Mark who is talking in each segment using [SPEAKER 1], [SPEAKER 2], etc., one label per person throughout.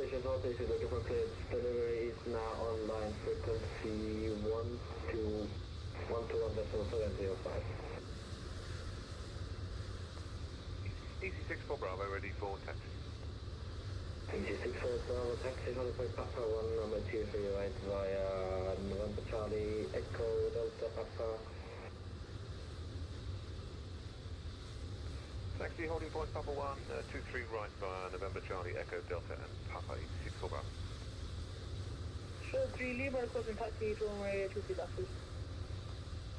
[SPEAKER 1] station Horta, if you're looking for clearance, delivery is now online, frequency 121.705.
[SPEAKER 2] EC64 Bravo ready for taxi.
[SPEAKER 1] EC64 Bravo taxi, Honeyport Papa 1, number 23 right via November Charlie, Echo Delta Papa.
[SPEAKER 2] Taxi holding point Papa 1, 23 right via November Charlie, Echo Delta and Papa EC64 Bravo.
[SPEAKER 3] Show 3 Lima requesting taxi to runway 23 left please.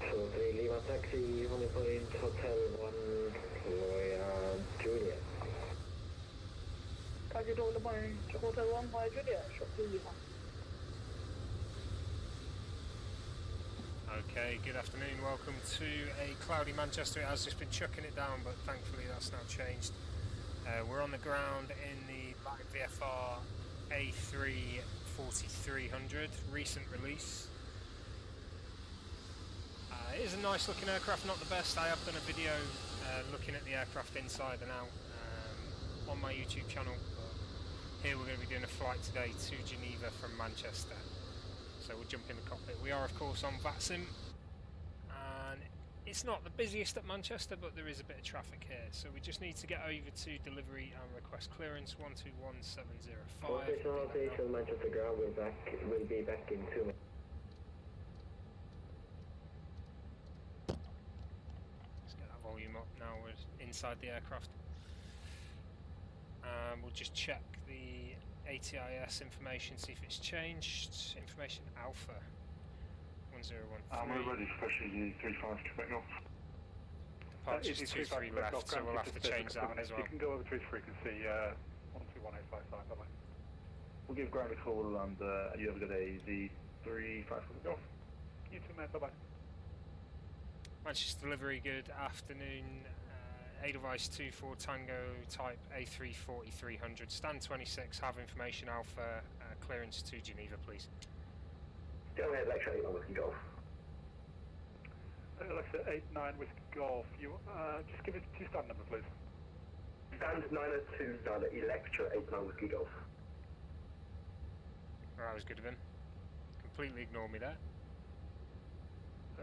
[SPEAKER 1] Show 3 Lima taxi, Honeyport Hotel 1 via Juliet.
[SPEAKER 3] Taxi to Honeyport Hotel 1 via Juliet, show 3 Lima.
[SPEAKER 4] Okay, good afternoon, welcome to a cloudy Manchester. It has just been chucking it down, but thankfully that's now changed. We're on the ground in the LVFR A340-300, recent release. It is a nice looking aircraft, not the best. I have done a video looking at the aircraft inside and out on my YouTube channel. But here we're going to be doing a flight today to Geneva from Manchester. So we'll jump in the cockpit. We are of course on VATSIM, and it's not the busiest at Manchester, but there is a bit of traffic here. So we just need to get over to delivery and request clearance 121705.
[SPEAKER 1] Station Manchester ground, we'll be back in 2 minutes.
[SPEAKER 4] Let's get that volume up now. We're inside the aircraft. We'll just check the ATIS information, see if it's changed. Information Alpha 1013.
[SPEAKER 5] We're ready for pressure 35 Quebec North.
[SPEAKER 4] Departure's 23 left, so we'll have to change that as well.
[SPEAKER 5] You can go over to his frequency 121855, bye-bye. We'll give ground a call and you have a good day, the 35 Quebec North. You too, mate, bye-bye.
[SPEAKER 4] Manchester delivery, good afternoon. Edelweiss 24 Tango type A340-300, stand 26, have information Alpha, clearance to Geneva please.
[SPEAKER 1] Go ahead, Lecture 89 Whiskey Golf.
[SPEAKER 5] Alexa 89 Whiskey Golf, you just give it to stand number please.
[SPEAKER 1] Stand 902 Electra 89 Whiskey Golf.
[SPEAKER 4] That was good of him. Completely ignored me there.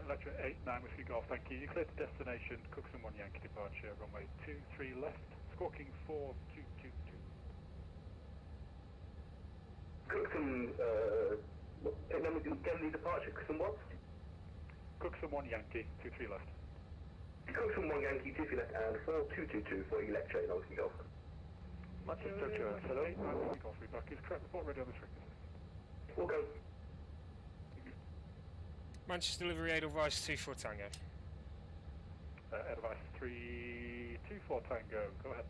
[SPEAKER 5] Electra 89 Whiskey Golf, thank you. You cleared the destination, Cookson 1 Yankee departure, runway 23 left, squawking 4222.
[SPEAKER 1] Cookson, again the departure, Cookson what?
[SPEAKER 5] Cookson 1 Yankee, 23 left.
[SPEAKER 1] Cookson 1 Yankee, 23 left and 4222 for Electra 89 Whiskey Golf.
[SPEAKER 5] Manchester Insurance, hello. 89 Whiskey Golf, feedback is correct, report ready on this frequency.
[SPEAKER 1] We'll go.
[SPEAKER 4] Manchester delivery Edelweiss 24 Tango.
[SPEAKER 5] Edelweiss 324 Tango, go ahead.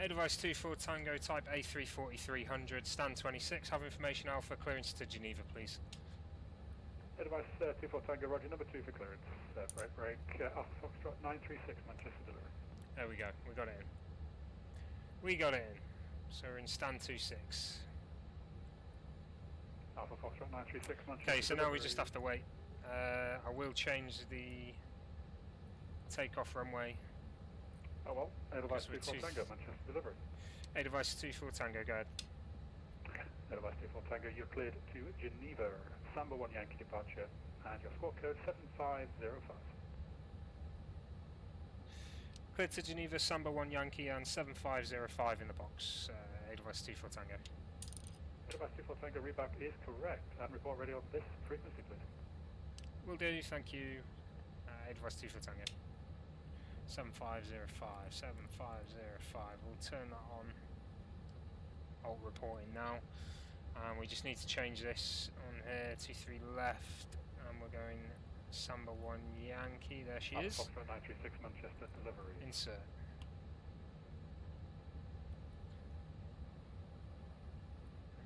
[SPEAKER 4] Edelweiss 24 Tango type A340-300, stand 26, have information Alpha, clearance to Geneva please.
[SPEAKER 5] Edelweiss 24 Tango, roger, number 2 for clearance. Break, Alpha Foxtrot 936, Manchester delivery.
[SPEAKER 4] There we go, we got it in. We got it in. So we're in stand 26.
[SPEAKER 5] Alpha Foxtrot 936, Manchester
[SPEAKER 4] Okay, so
[SPEAKER 5] delivery.
[SPEAKER 4] now we just have to wait. I will change the takeoff runway.
[SPEAKER 5] Oh well, Edelweiss 24 Tango, Manchester delivery.
[SPEAKER 4] Edelweiss 24 Tango, go ahead.
[SPEAKER 5] Edelweiss 24 Tango, you're cleared to Geneva, Samba 1 Yankee departure, and your squawk code 7505.
[SPEAKER 4] Cleared to Geneva, Samba 1 Yankee and 7505 in the box, Edelweiss 24 Tango.
[SPEAKER 5] Edelweiss 24 Tango, readback is correct, and report ready on this frequency please.
[SPEAKER 4] Will do, thank you. Edelweiss 24 Tango. 7505, 7505, we'll turn that on. Alt reporting now. And we just need to change this on here, 23 left, and we're going Samba 1 Yankee, there she is.
[SPEAKER 5] Foxtrot 936 Manchester delivery.
[SPEAKER 4] Insert.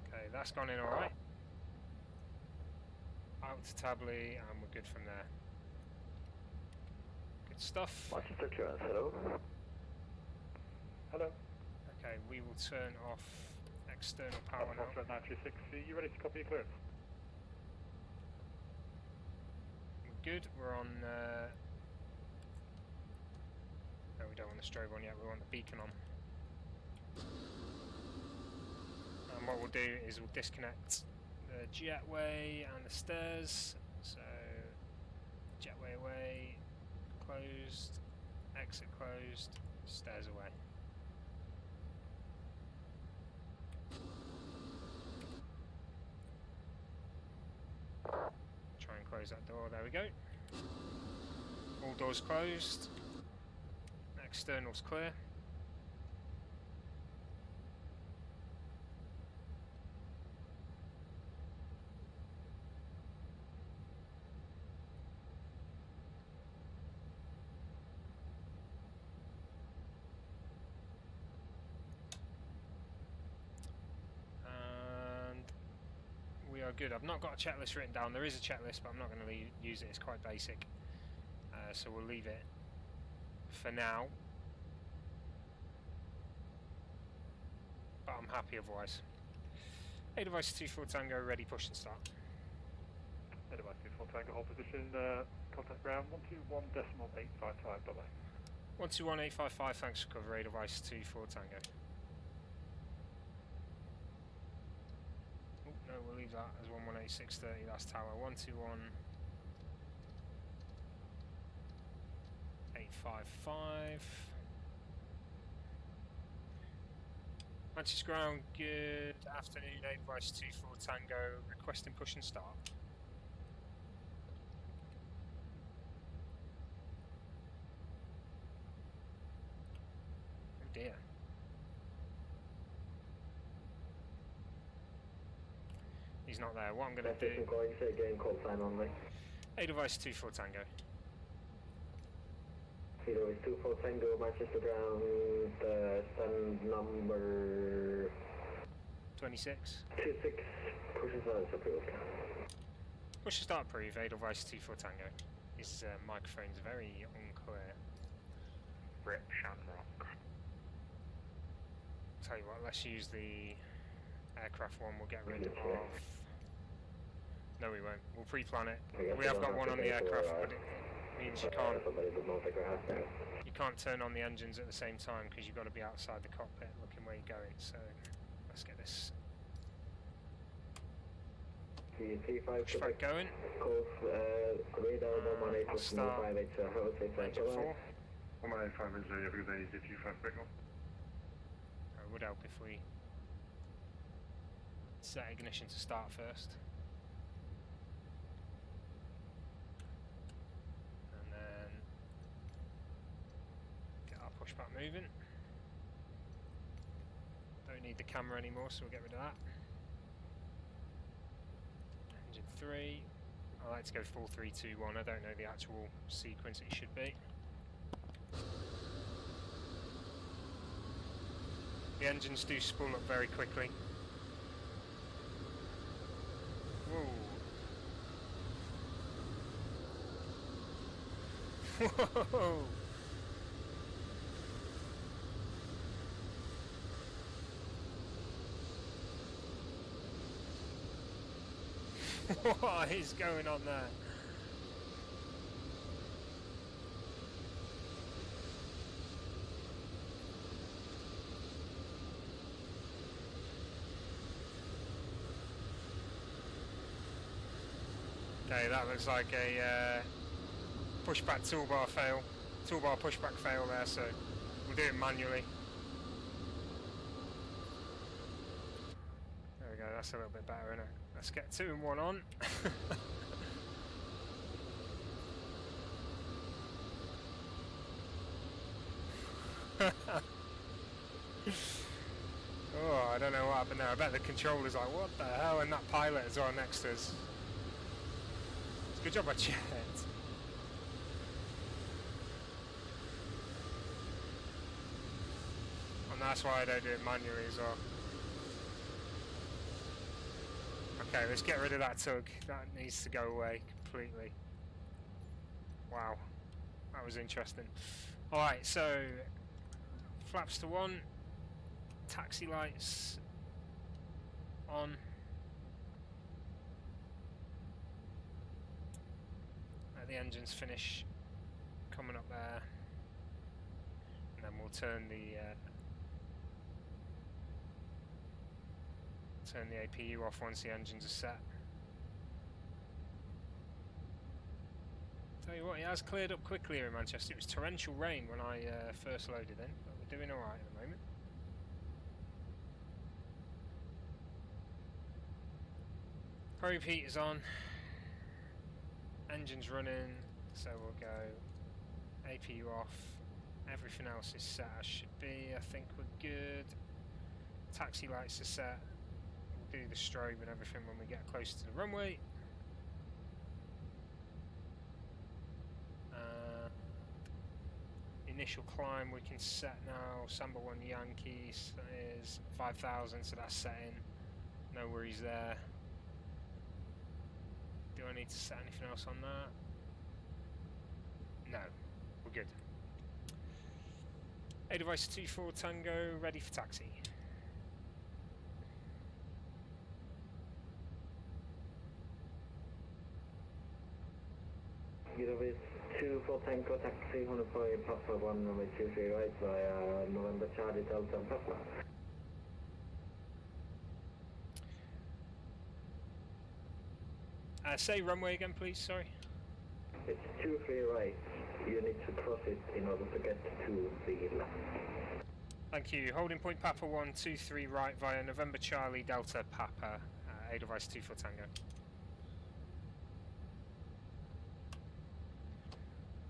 [SPEAKER 4] Okay, that's gone in alright. Out to Tably, and we're good from there. Good stuff.
[SPEAKER 1] Manchester Insurance, hello.
[SPEAKER 5] Hello.
[SPEAKER 4] Okay, we will turn off external power now.
[SPEAKER 5] Foxtrot 936, are you ready to copy your clearance?
[SPEAKER 4] We're good, we're on... No, we don't want the strobe on yet, we want the beacon on. And what we'll do is we'll disconnect the jetway and the stairs. So jetway away, closed, exit closed, stairs away. Try and close that door, there we go. All doors closed, externals clear. Good. I've not got a checklist written down. There is a checklist, but I'm not going to use it. It's quite basic, so we'll leave it for now. But I'm happy otherwise. A device 24 Tango, ready, push and start.
[SPEAKER 5] A device 24 Tango, hold position, contact ground 121.855, bye-bye.
[SPEAKER 4] 121.855, thanks for cover. A device 24 Tango. No, we'll leave that as 118.630, that's tower. 121.855. Manchester ground, good afternoon, A device 24 Tango, requesting push and start. Oh dear. He's not there. What I'm going to do... A device 24 Tango.
[SPEAKER 1] A device 24 Tango, Manchester ground, stand number...
[SPEAKER 4] 26.
[SPEAKER 1] 26, push and start approved.
[SPEAKER 4] Push and start approved, A device 24 Tango. His microphone's very unclear.
[SPEAKER 5] Rip Shamrock.
[SPEAKER 4] Tell you what, let's use the aircraft one. We'll get rid of... No, we won't. We'll pre-plan it. We have got one on the aircraft, but it means you can't turn on the engines at the same time because you've got to be outside the cockpit looking where you're going. So let's get this pushback going. I'll start engine 4.
[SPEAKER 5] 185 is every day, if you find signal.
[SPEAKER 4] It would help if we set ignition to start first. And then get our pushback moving. Don't need the camera anymore, so we'll get rid of that. Engine 3. I like to go 4, 3, 2, 1. I don't know the actual sequence it should be. The engines do spool up very quickly. Whoa! Whoa! What is going on there? Okay, that looks like a pushback toolbar fail. Toolbar pushback fail there, so we'll do it manually. There we go, that's a little bit better, isn't it? Let's get 2 and 1 on. Oh, I don't know what happened there. I bet the controller's like, what the hell? And that pilot is on next to us. Good job I checked. And that's why I don't do it manually as well. Okay, let's get rid of that tug. That needs to go away completely. Wow, that was interesting. Alright, so flaps to 1, taxi lights on. Let the engines finish coming up there, and then we'll turn the Turn the APU off once the engines are set. Tell you what, it has cleared up quickly here in Manchester. It was torrential rain when I first loaded in, but we're doing alright at the moment. Probe heater's on. Engine's running, so we'll go APU off. Everything else is set as should be. I think we're good. Taxi lights are set. We'll do the strobe and everything when we get close to the runway. Initial climb we can set now. Samba 1 Yankees is 5,000, so that's set in. No worries there. Do I need to set anything else on that? No, we're good. A-Device 24 Tango, ready for taxi.
[SPEAKER 1] Gigabyte 24 Tango taxi, Honolulu Papa 1 number 23 right via November Charlie Delta Papa.
[SPEAKER 4] Say runway again please, sorry.
[SPEAKER 1] It's 23 right. You need to cross it in order to get to the left.
[SPEAKER 4] Thank you. Holding point Papa 123 right via November Charlie Delta Papa, A-Device 24 Tango.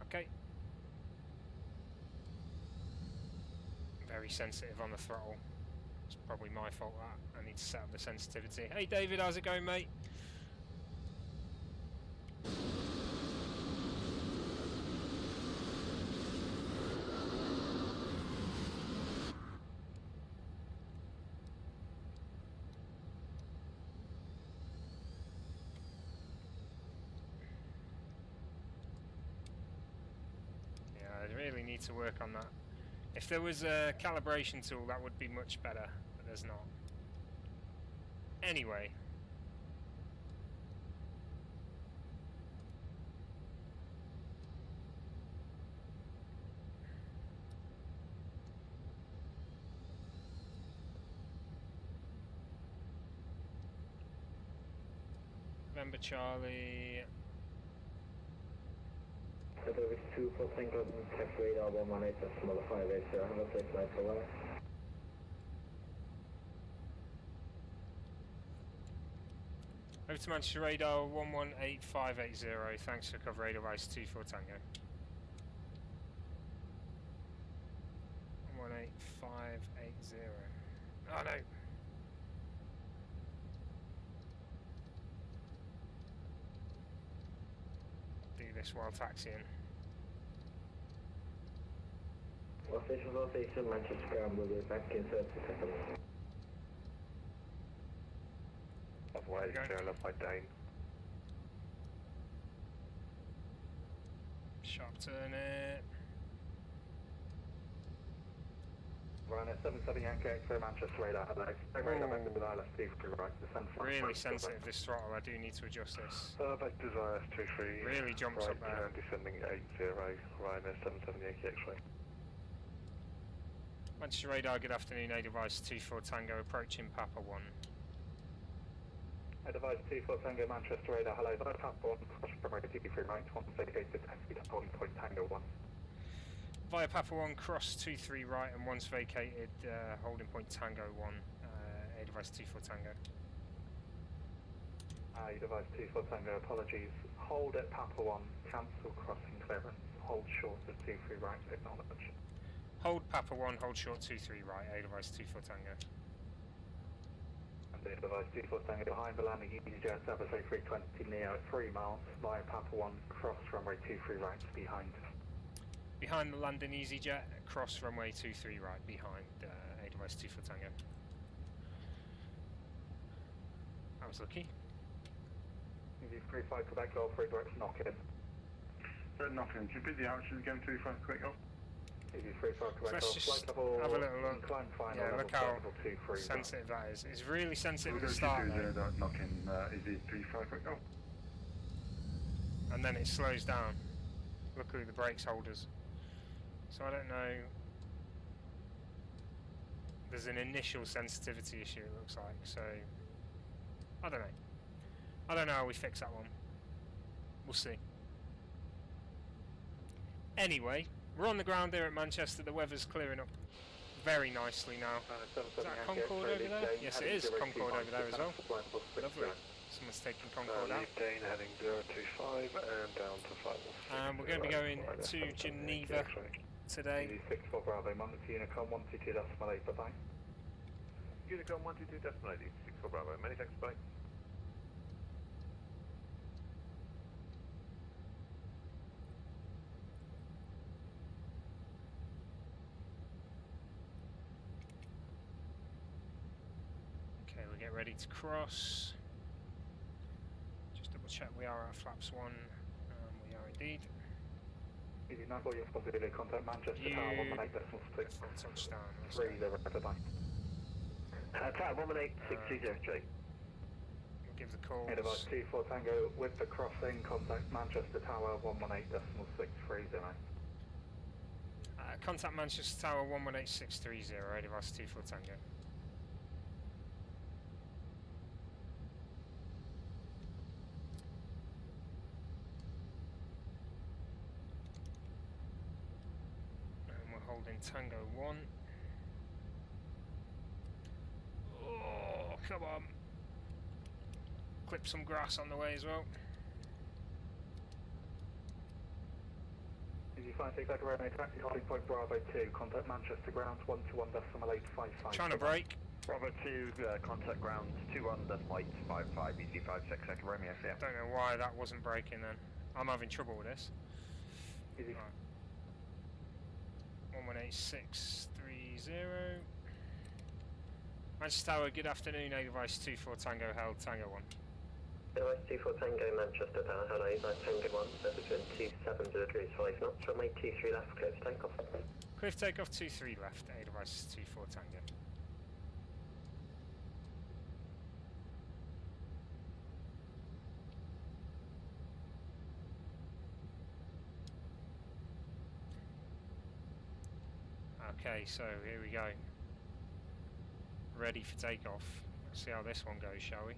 [SPEAKER 4] Okay. Very sensitive on the throttle. It's probably my fault that. I need to set up the sensitivity. Hey David, how's it going mate? Need to work on that. If there was a calibration tool that would be much better, but there's not. Anyway. November Charlie.
[SPEAKER 1] There is 2 for Tango, tax radar 118, smaller 580, have a safe flight for life.
[SPEAKER 4] Over to Manchester radar 118580, thanks for cover radar ice 24 Tango. 118580. Oh no! Do this while taxiing.
[SPEAKER 1] Station, Manchester ground will be back in 30 seconds.
[SPEAKER 2] Otherwise, tail up by Dane.
[SPEAKER 4] Sharp turn it.
[SPEAKER 5] Ryanair 77 Yankee X-ray Manchester radar. Radar back to the LSD for right.
[SPEAKER 4] Really sensitive this throttle, I do need to adjust this.
[SPEAKER 2] Back to Desire 23.
[SPEAKER 4] Really jumps up there.
[SPEAKER 2] Descending 80, Ryanair 77 Yankee X-ray.
[SPEAKER 4] Manchester radar, good afternoon, A-Device 24 Tango approaching Papa 1.
[SPEAKER 5] A-Device 24 Tango Manchester radar, hello, Papa 1, cross from right, TV3 right, 1 vacated, taxi to holding point Tango 1.
[SPEAKER 4] Via Papa 1, cross 23 right and once vacated, holding point Tango 1, A-Device 24 Tango.
[SPEAKER 5] A-Device 24 Tango, apologies, hold at Papa 1, cancel crossing clearance, hold short of 23 right, acknowledge.
[SPEAKER 4] Hold Papa 1, hold short 23 right, A-Device 24 Tango.
[SPEAKER 5] And A-Device 24 Tango behind the landing EasyJet Airbus A320 Neo at 3 miles, via Papa 1, cross runway 23 right behind.
[SPEAKER 4] Behind the landing EasyJet, cross runway 23 right behind A-Device 24 Tango. I was lucky.
[SPEAKER 5] EZ35 Quebec Golf 3 direct knock in.
[SPEAKER 6] Knock in, should be the options again 25 Quebec Golf.
[SPEAKER 4] So let's just have a little look. Yeah, look how sensitive that is. It's really sensitive at the start though.
[SPEAKER 6] Knocking EZ35 Quebec Golf.
[SPEAKER 4] And then it slows down. Luckily the brakes hold us. So I don't know. There's an initial sensitivity issue it looks like. So I don't know. I don't know how we fix that one. We'll see. Anyway, we're on the ground here at Manchester. The weather's clearing up very nicely now. Is that Concorde over there? Yes, it is Concorde over there as well. Lovely. Someone's taking Concorde out.
[SPEAKER 2] Dane heading 025 and down to 5.
[SPEAKER 4] We're going to be going to Geneva today.
[SPEAKER 5] 64 Bravo, Monday Unicom 122.8, bye-bye.
[SPEAKER 2] Unicom 122.8, 64 Bravo, many thanks, bye.
[SPEAKER 4] Okay, we'll get ready to cross. Just double check we are at flaps 1. We are indeed.
[SPEAKER 5] Easy 94, you're possibly contact Manchester Tower 118.6.
[SPEAKER 4] Touchdown.
[SPEAKER 5] 30, bye-bye.
[SPEAKER 1] Tower 118.630.
[SPEAKER 4] We'll give the calls.
[SPEAKER 5] Advice 24 Tango with the crossing, contact Manchester Tower 118.630.
[SPEAKER 4] Contact Manchester Tower 118630, device 24 Tango. And we're holding Tango 1. Oh, come on. Clip some grass on the way as well.
[SPEAKER 5] Easy 56 Echo Romeo, taxi holding point Bravo 2, contact Manchester ground 121.855.
[SPEAKER 4] Trying to brake.
[SPEAKER 7] Bravo 2, contact ground 21.855, easy 56 Echo Romeo, yeah.
[SPEAKER 4] Don't know why that wasn't braking then. I'm having trouble with this.
[SPEAKER 5] Easy.
[SPEAKER 4] Right. 118630. Manchester Tower, good afternoon, A device 24 Tango held, Tango 1.
[SPEAKER 1] Device 24 Tango, Manchester Tower, hello, Tango 1, position 27 degrees 5 knots, runway 23 left, clear for takeoff.
[SPEAKER 4] Clear for takeoff 23 left, A device 24 Tango. Okay, so here we go. Ready for takeoff. Let's see how this one goes, shall we?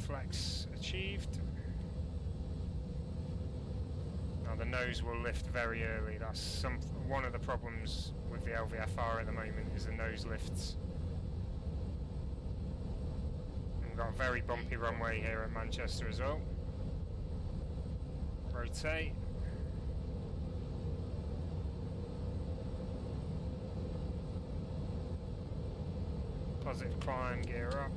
[SPEAKER 4] Flex achieved. Now the nose will lift very early. That's one of the problems with the LVFR at the moment is the nose lifts. We've got a very bumpy runway here at Manchester as well. Rotate. Positive climb, gear up.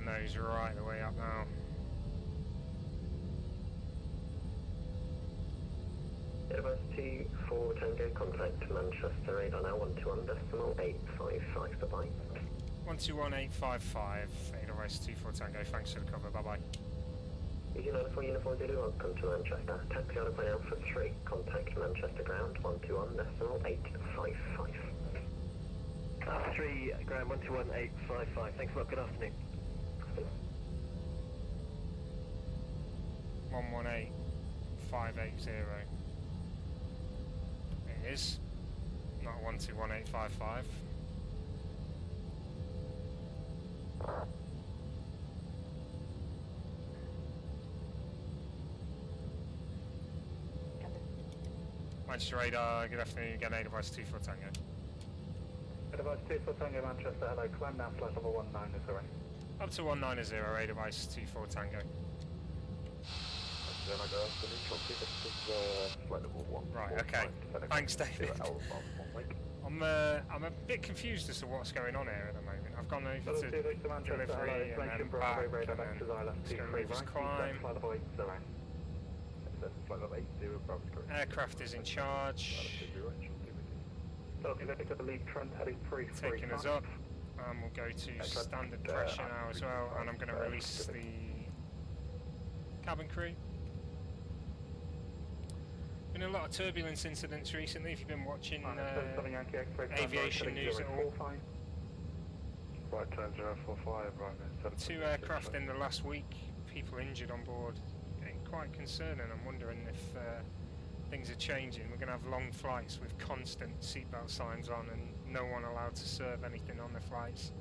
[SPEAKER 4] Nose right the way up now.
[SPEAKER 1] Device 24 Tango, contact Manchester radar now 121.855, bye-bye.
[SPEAKER 4] 121.855, device 24 Tango, thanks for the cover, bye-bye.
[SPEAKER 1] Easy 94 Uniform Zulu, welcome to Manchester. Taxi out of Alpha 3, contact Manchester ground 121.855. Alpha 3, ground 121.855, thanks a lot, good afternoon.
[SPEAKER 4] 118580. It is not 121855. Manchester radar, good afternoon again, A device 24 Tango.
[SPEAKER 5] Device 24 Tango Manchester, hello, climb now flight level 190.
[SPEAKER 4] Up to 190, A device 24 Tango. Right, okay. Thanks, David. I'm a bit confused as to what's going on here at the moment. I've gone over to delivery and then back and then let's go reverse climb. Aircraft is in charge. Taking us up. And we'll go to standard pressure now as well, and I'm going to release the cabin crew. Been a lot of turbulence incidents recently. If you've been watching
[SPEAKER 5] Southern Yankee X-ray,
[SPEAKER 4] aviation news at all.
[SPEAKER 6] Right turn 045, right.
[SPEAKER 4] Two aircraft in the last week. People injured on board. Getting quite concerning. I'm wondering if things are changing. We're going to have long flights with constant seatbelt signs on and no one allowed to serve anything on the flights.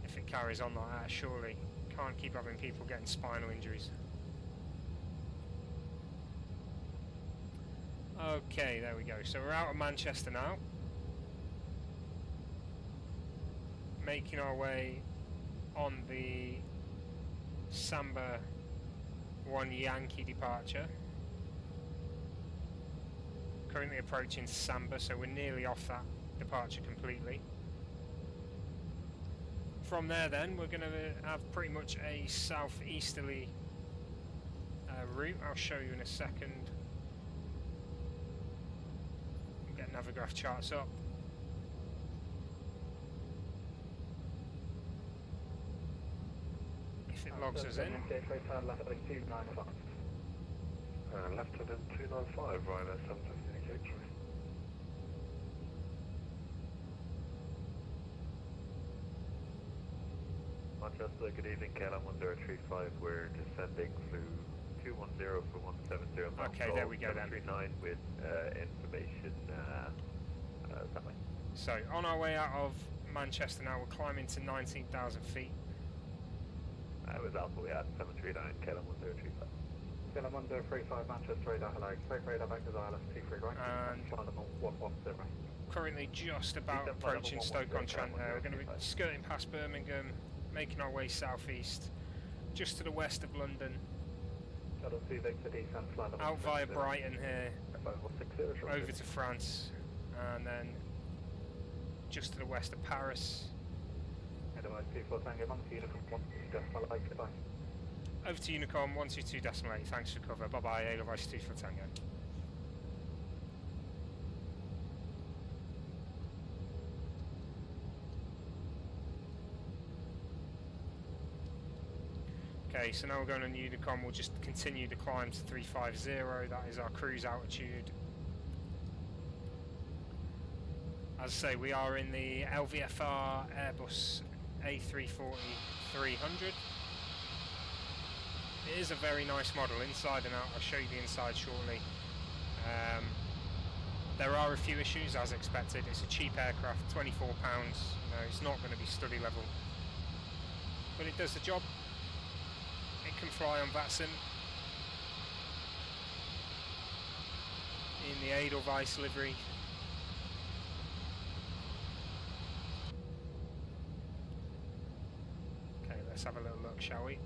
[SPEAKER 4] If it carries on like that, surely can't keep having people getting spinal injuries. Okay, there we go. So we're out of Manchester now. Making our way on the Samba 1 Yankee departure. Currently approaching Samba, so we're nearly off that departure completely. From there then, we're going to have pretty much a southeasterly route. I'll show you in a second. Get Navigraph charts up. If it logs us in.
[SPEAKER 6] Left turn 295, right, that's 750 X-ray.
[SPEAKER 7] Manchester, good evening, KLM 1035, we're descending through 210 for 170.
[SPEAKER 4] Okay, there we go then.
[SPEAKER 7] 739 with information that way.
[SPEAKER 4] So, on our way out of Manchester now, we're climbing to 19,000 feet.
[SPEAKER 7] With Alpha, we had 739, KLM 1035.
[SPEAKER 5] KLM 1035, Manchester radar, hello. Expect radar back as ILS 23, right?
[SPEAKER 4] And
[SPEAKER 5] flight level 110.
[SPEAKER 4] Currently just about approaching Stoke-on-Trent there. We're going to be skirting past Birmingham, making our way southeast, just to the west of London. Out via Brighton here, over to France, and then just to the west of Paris. Over to Unicom 122.8, thanks for cover, bye bye, Edelweiss 2 for Tango. Okay, so now we're going on Unicom, we'll just continue to climb to 350, that is our cruise altitude. As I say, we are in the LVFR Airbus A340-300. It is a very nice model, inside and out. I'll show you the inside shortly. There are a few issues, as expected. It's a cheap aircraft, £24. You know, it's not going to be study level, but it does the job. It can fly on VATSIM in the Edelweiss livery. Okay, let's have a little look, shall we?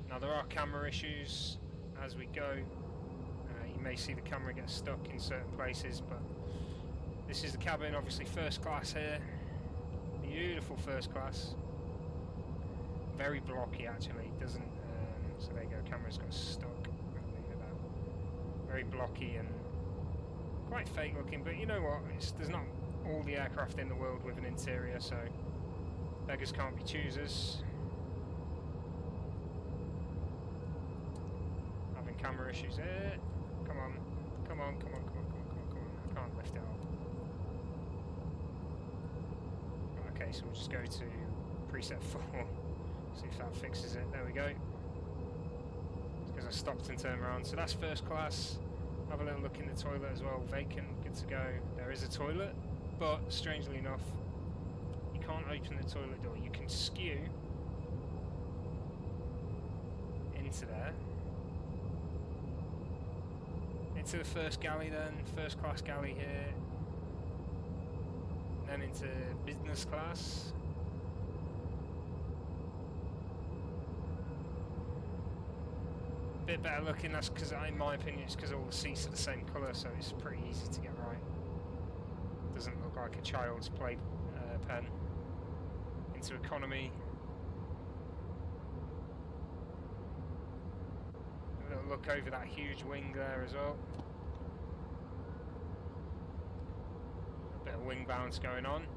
[SPEAKER 4] Now there are camera issues as we go. You may see the camera get stuck in certain places, but this is the cabin, obviously first class here. Beautiful first class. Very blocky actually, doesn't, so there you go, camera's got stuck. Very blocky and quite fake looking, but you know what, there's not all the aircraft in the world with an interior, so beggars can't be choosers. Having camera issues here. Come on, come on, come on, come on, come on, come on, come on. I can't lift it up. Okay, so we'll just go to preset 4, see if that fixes it. There we go. It's because I stopped and turned around. So that's first class. Have a little look in the toilet as well. Vacant, good to go. There is a toilet, but strangely enough, you can't open the toilet door. You can skew into there. Into the first galley then, first class galley here. Then into business class. Bit better looking, that's because, in my opinion, it's because all the seats are the same colour, so it's pretty easy to get right. Doesn't look like a child's play pen. Into economy. A little look over that huge wing there as well. A bit of wing bounce going on. .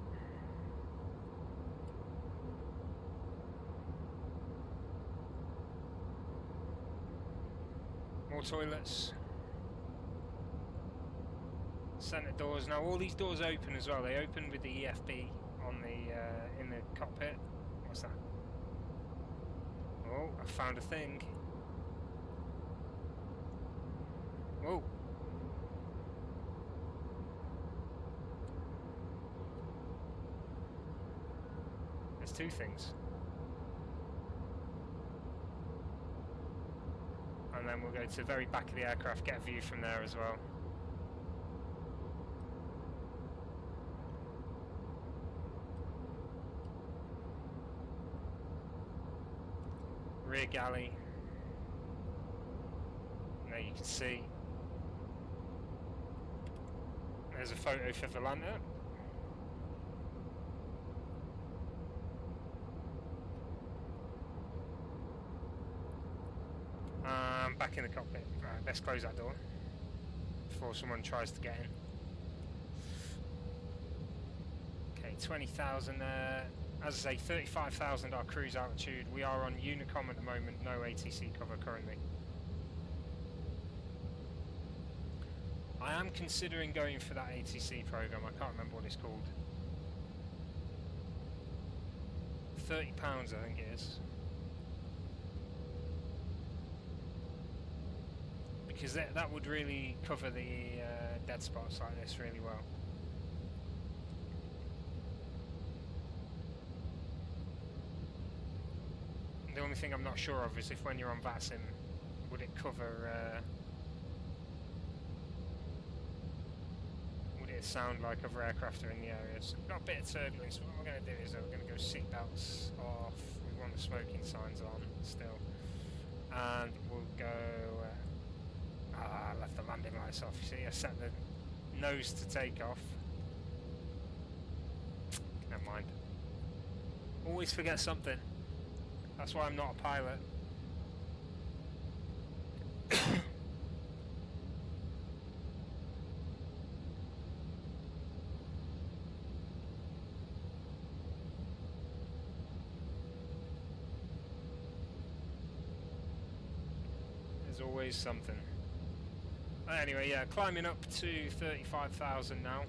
[SPEAKER 4] more toilets. Centre doors. Now all these doors open as well. They open with the EFB on the in the cockpit. What's that? Oh, I found a thing. Whoa. There's two things. And then we'll go to the very back of the aircraft, get a view from there as well. Rear galley. There you can see. There's a photo for Volanta. Back in the cockpit. Right, let's close that door before someone tries to get in. Okay, 20,000 there. As I say, 35,000 our cruise altitude. We are on Unicom at the moment, no ATC cover currently. I am considering going for that ATC program. I can't remember what it's called. £30 I think it is. Because that would really cover the dead spots like this really well. The only thing I'm not sure of is if when you're on VATSIM, would it cover, would it sound like other aircraft are in the areas? We've got a bit of turbulence, what we're going to do is we're going to go seatbelts off, we want the smoking signs on still, and we'll go, I left the landing lights off, you see, I set the nose to take off. Never mind. Always forget something. That's why I'm not a pilot. There's always something. Anyway, yeah, climbing up to 35,000 now.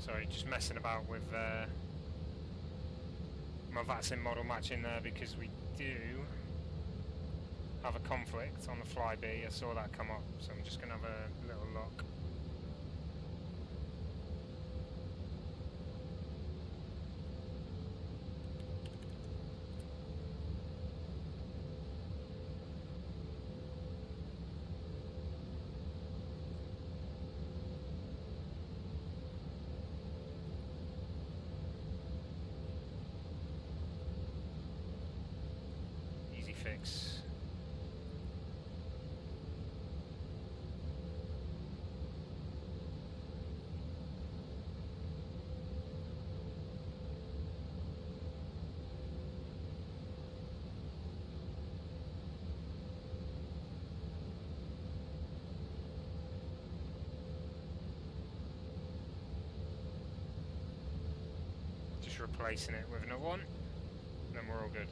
[SPEAKER 4] Sorry, just messing about with my VATSIM model matching there because we do have a conflict on the flyby. I saw that come up, so I'm just going to have a little look. Easy fix. Just replacing it with another one, then we're all good.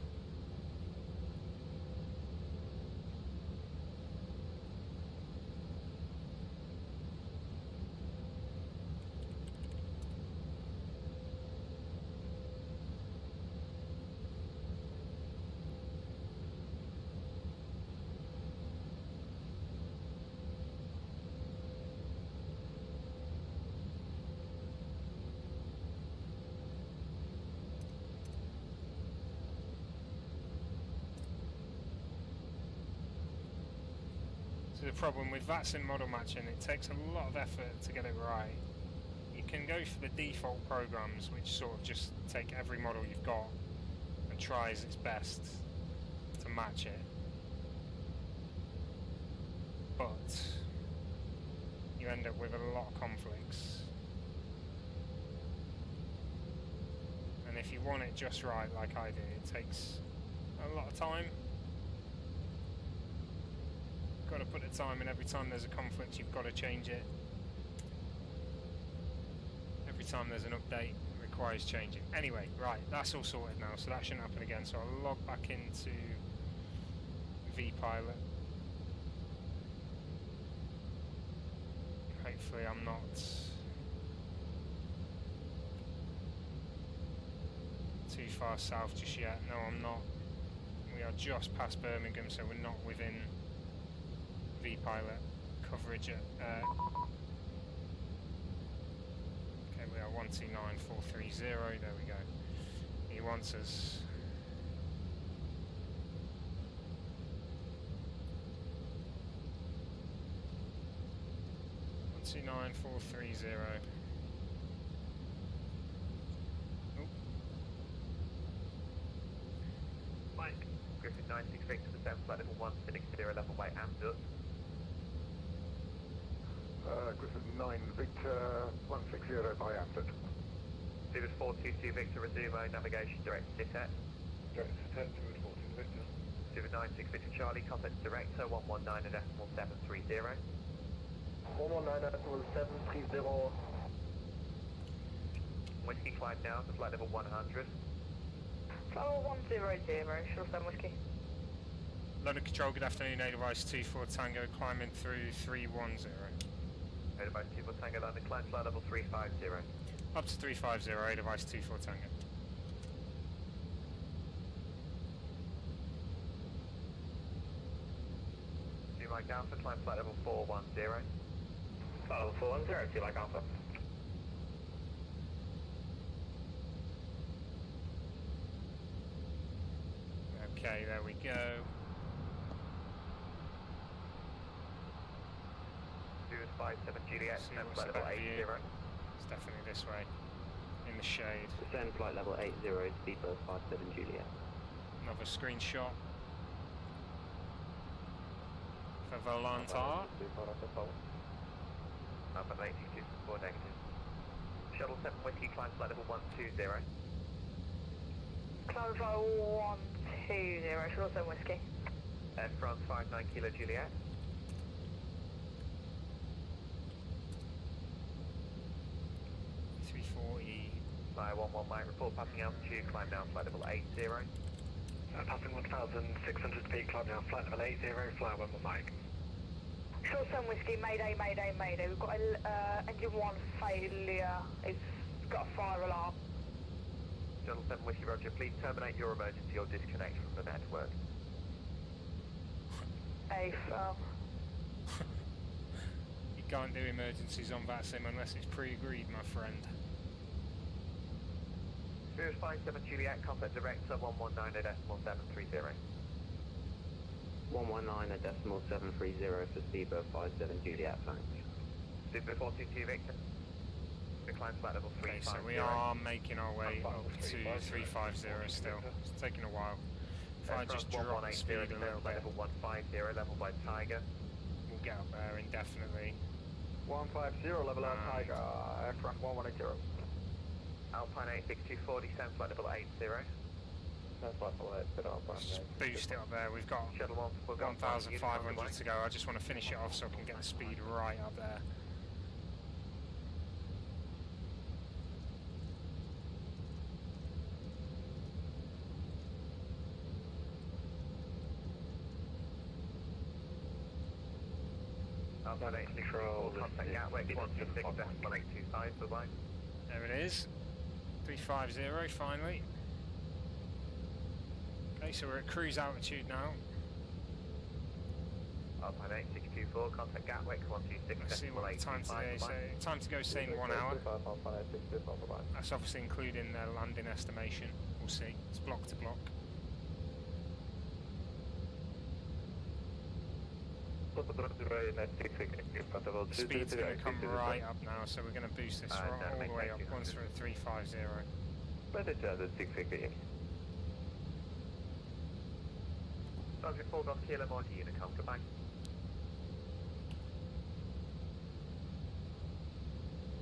[SPEAKER 4] So the problem with VATSIM model matching, it takes a lot of effort to get it right. You can go for the default programs, which sort of just take every model you've got and tries its best to match it. But you end up with a lot of conflicts. And if you want it just right, like I did, it takes a lot of time. Got to put the time in. Every time there's a conflict, you've got to change it. Every time there's an update, it requires changing. Anyway, right, that's all sorted now, so that shouldn't happen again. So I'll log back into vPilot. Hopefully I'm not too far south just yet. No, I'm not. We are just past Birmingham, so we're not within vPilot coverage at okay, we are 129430, there we go. He wants us Two 9430.
[SPEAKER 7] Mike, Griffin 96 Victor to 7 flight level 160 level by ASUS.
[SPEAKER 6] Griffin 9 Victor 160 by ASUS.
[SPEAKER 7] Steward 422 Victor, resume navigation direct to SITET.
[SPEAKER 6] Direct to SITET, Steward 42 Victor.
[SPEAKER 7] Steward 96 Victor Charlie, contact director 119.730.
[SPEAKER 1] 119.730.
[SPEAKER 7] Whiskey climb down to flight level 100.
[SPEAKER 3] Flower 100, short time whiskey.
[SPEAKER 4] London Control, good afternoon, A device 24 Tango, climbing through 310.
[SPEAKER 7] A device 24 Tango, London climb flight level 350.
[SPEAKER 4] Up to 350, A device 24 Tango.
[SPEAKER 7] Do Mike Alpha, climb flight level 410.
[SPEAKER 1] Flight level 410, do like Alpha.
[SPEAKER 4] Okay, there we go.
[SPEAKER 7] Steward 57 Juliet,
[SPEAKER 4] See
[SPEAKER 7] climb
[SPEAKER 4] what's
[SPEAKER 7] flight
[SPEAKER 4] the
[SPEAKER 7] level
[SPEAKER 4] back
[SPEAKER 7] 80.
[SPEAKER 4] view. It's definitely this way, in the shade.
[SPEAKER 1] Descend flight level 80, speedbird 57 Juliet.
[SPEAKER 4] Another screenshot for Volantar.
[SPEAKER 7] Alpha 82 negative. Shuttle 7 Whiskey, climb flight level 120.
[SPEAKER 3] Climb flight 120, short time whiskey.
[SPEAKER 7] Air France 59 Kilo Juliet.
[SPEAKER 4] 340.
[SPEAKER 7] Fly 11 Mike, report passing altitude, climb down flight level 80.
[SPEAKER 6] Passing 1,600 feet, climb down flight level 80, fly 11 Mike.
[SPEAKER 3] Short time whiskey, mayday, mayday, mayday. We've got engine 1 failure. It's Got a fire alarm.
[SPEAKER 2] Shuttle 7 Whiskey Roger, please terminate your emergency or disconnect from the network.
[SPEAKER 3] AFL.
[SPEAKER 4] You can't do emergencies on VATSIM unless it's pre-agreed, my friend.
[SPEAKER 2] Spirit 57 Juliet, contact director 119.730.
[SPEAKER 1] 119.730 for Speedbird 57 Juliet, thanks.
[SPEAKER 2] Speedbird 422 Victor. Decline flight level 350.
[SPEAKER 4] Okay, so we are making our way up to 350 still. It's taking a while. If I just drop the speed a little bit,
[SPEAKER 2] level 150, level by Tiger.
[SPEAKER 4] we'll get up there indefinitely.
[SPEAKER 5] 150, level out Tiger, aircraft 1180.
[SPEAKER 2] Alpine 86240, descend flight level 80.
[SPEAKER 5] That's flight level 80, Alpine.
[SPEAKER 4] Just boost it up there. We've got
[SPEAKER 2] Shuttle 1, we've got
[SPEAKER 4] 1,500 to go. I just want to finish it off so I can get the speed right up there.
[SPEAKER 2] Alpine 864, contact Gatwick 126.1825, bye-bye.
[SPEAKER 4] There it is. 350 finally. Okay, so we're at cruise altitude now.
[SPEAKER 2] Alpine 8624, contact Gatwick
[SPEAKER 4] Let's see what the time today is. So time to go saying 1 hour. That's obviously including the landing estimation. We'll see. It's block to block. Speed's going to come right up now, so we're going to boost this all the way up once we're at 350.
[SPEAKER 2] Subject 4 Golf Kilo Mod Unicom, goodbye.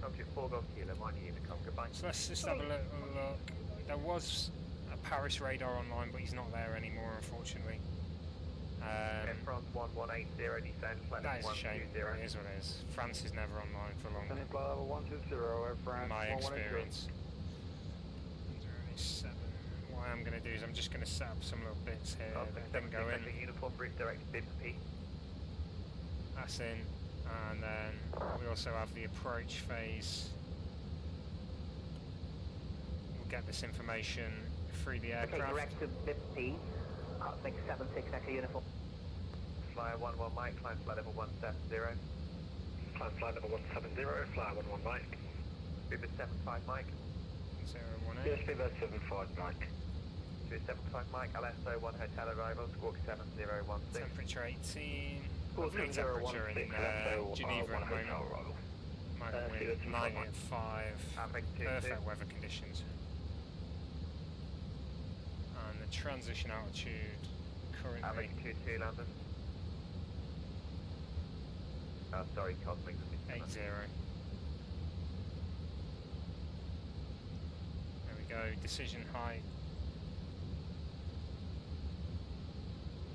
[SPEAKER 2] Subject 4 Golf Kilo Mod Unicom, goodbye.
[SPEAKER 4] So let's just have a little look. There was a Paris radar online, but he's not there anymore, unfortunately.
[SPEAKER 2] France 1180, descend, flight
[SPEAKER 4] That is
[SPEAKER 2] level
[SPEAKER 4] a shame.
[SPEAKER 2] 120.
[SPEAKER 4] It is what it is. France is never online for long.
[SPEAKER 5] Flight level 120, Air France
[SPEAKER 4] My
[SPEAKER 5] 1180.
[SPEAKER 4] experience. 087. What I'm going to do is I'm just going to set up some little bits here that didn't go in.
[SPEAKER 2] Uniform brief direct bid for P.
[SPEAKER 4] That's in. And then we also have the approach phase. We'll get this information through the aircraft.
[SPEAKER 1] Okay, direct to P. 676 Echo Uniform.
[SPEAKER 2] Flyer 11 Mike, climb flight level 170.
[SPEAKER 6] Climb flight level 170, fly 11 Mike.
[SPEAKER 2] Speedbird 75 Mike.
[SPEAKER 4] 018.
[SPEAKER 5] Yes, Speedbird 75 Mike.
[SPEAKER 2] Speedbird 75 Mike, LSO 1 hotel arrival, squawk 7016.
[SPEAKER 4] Temperature 18.
[SPEAKER 5] Squawk
[SPEAKER 4] Lovely temperature in Geneva at the moment. Moment with 90 at 5.
[SPEAKER 2] Average 22.
[SPEAKER 4] Perfect weather conditions. And the transition altitude currently
[SPEAKER 2] Average 22 London. Sorry, Cosmic.
[SPEAKER 4] 80. There we go, decision height.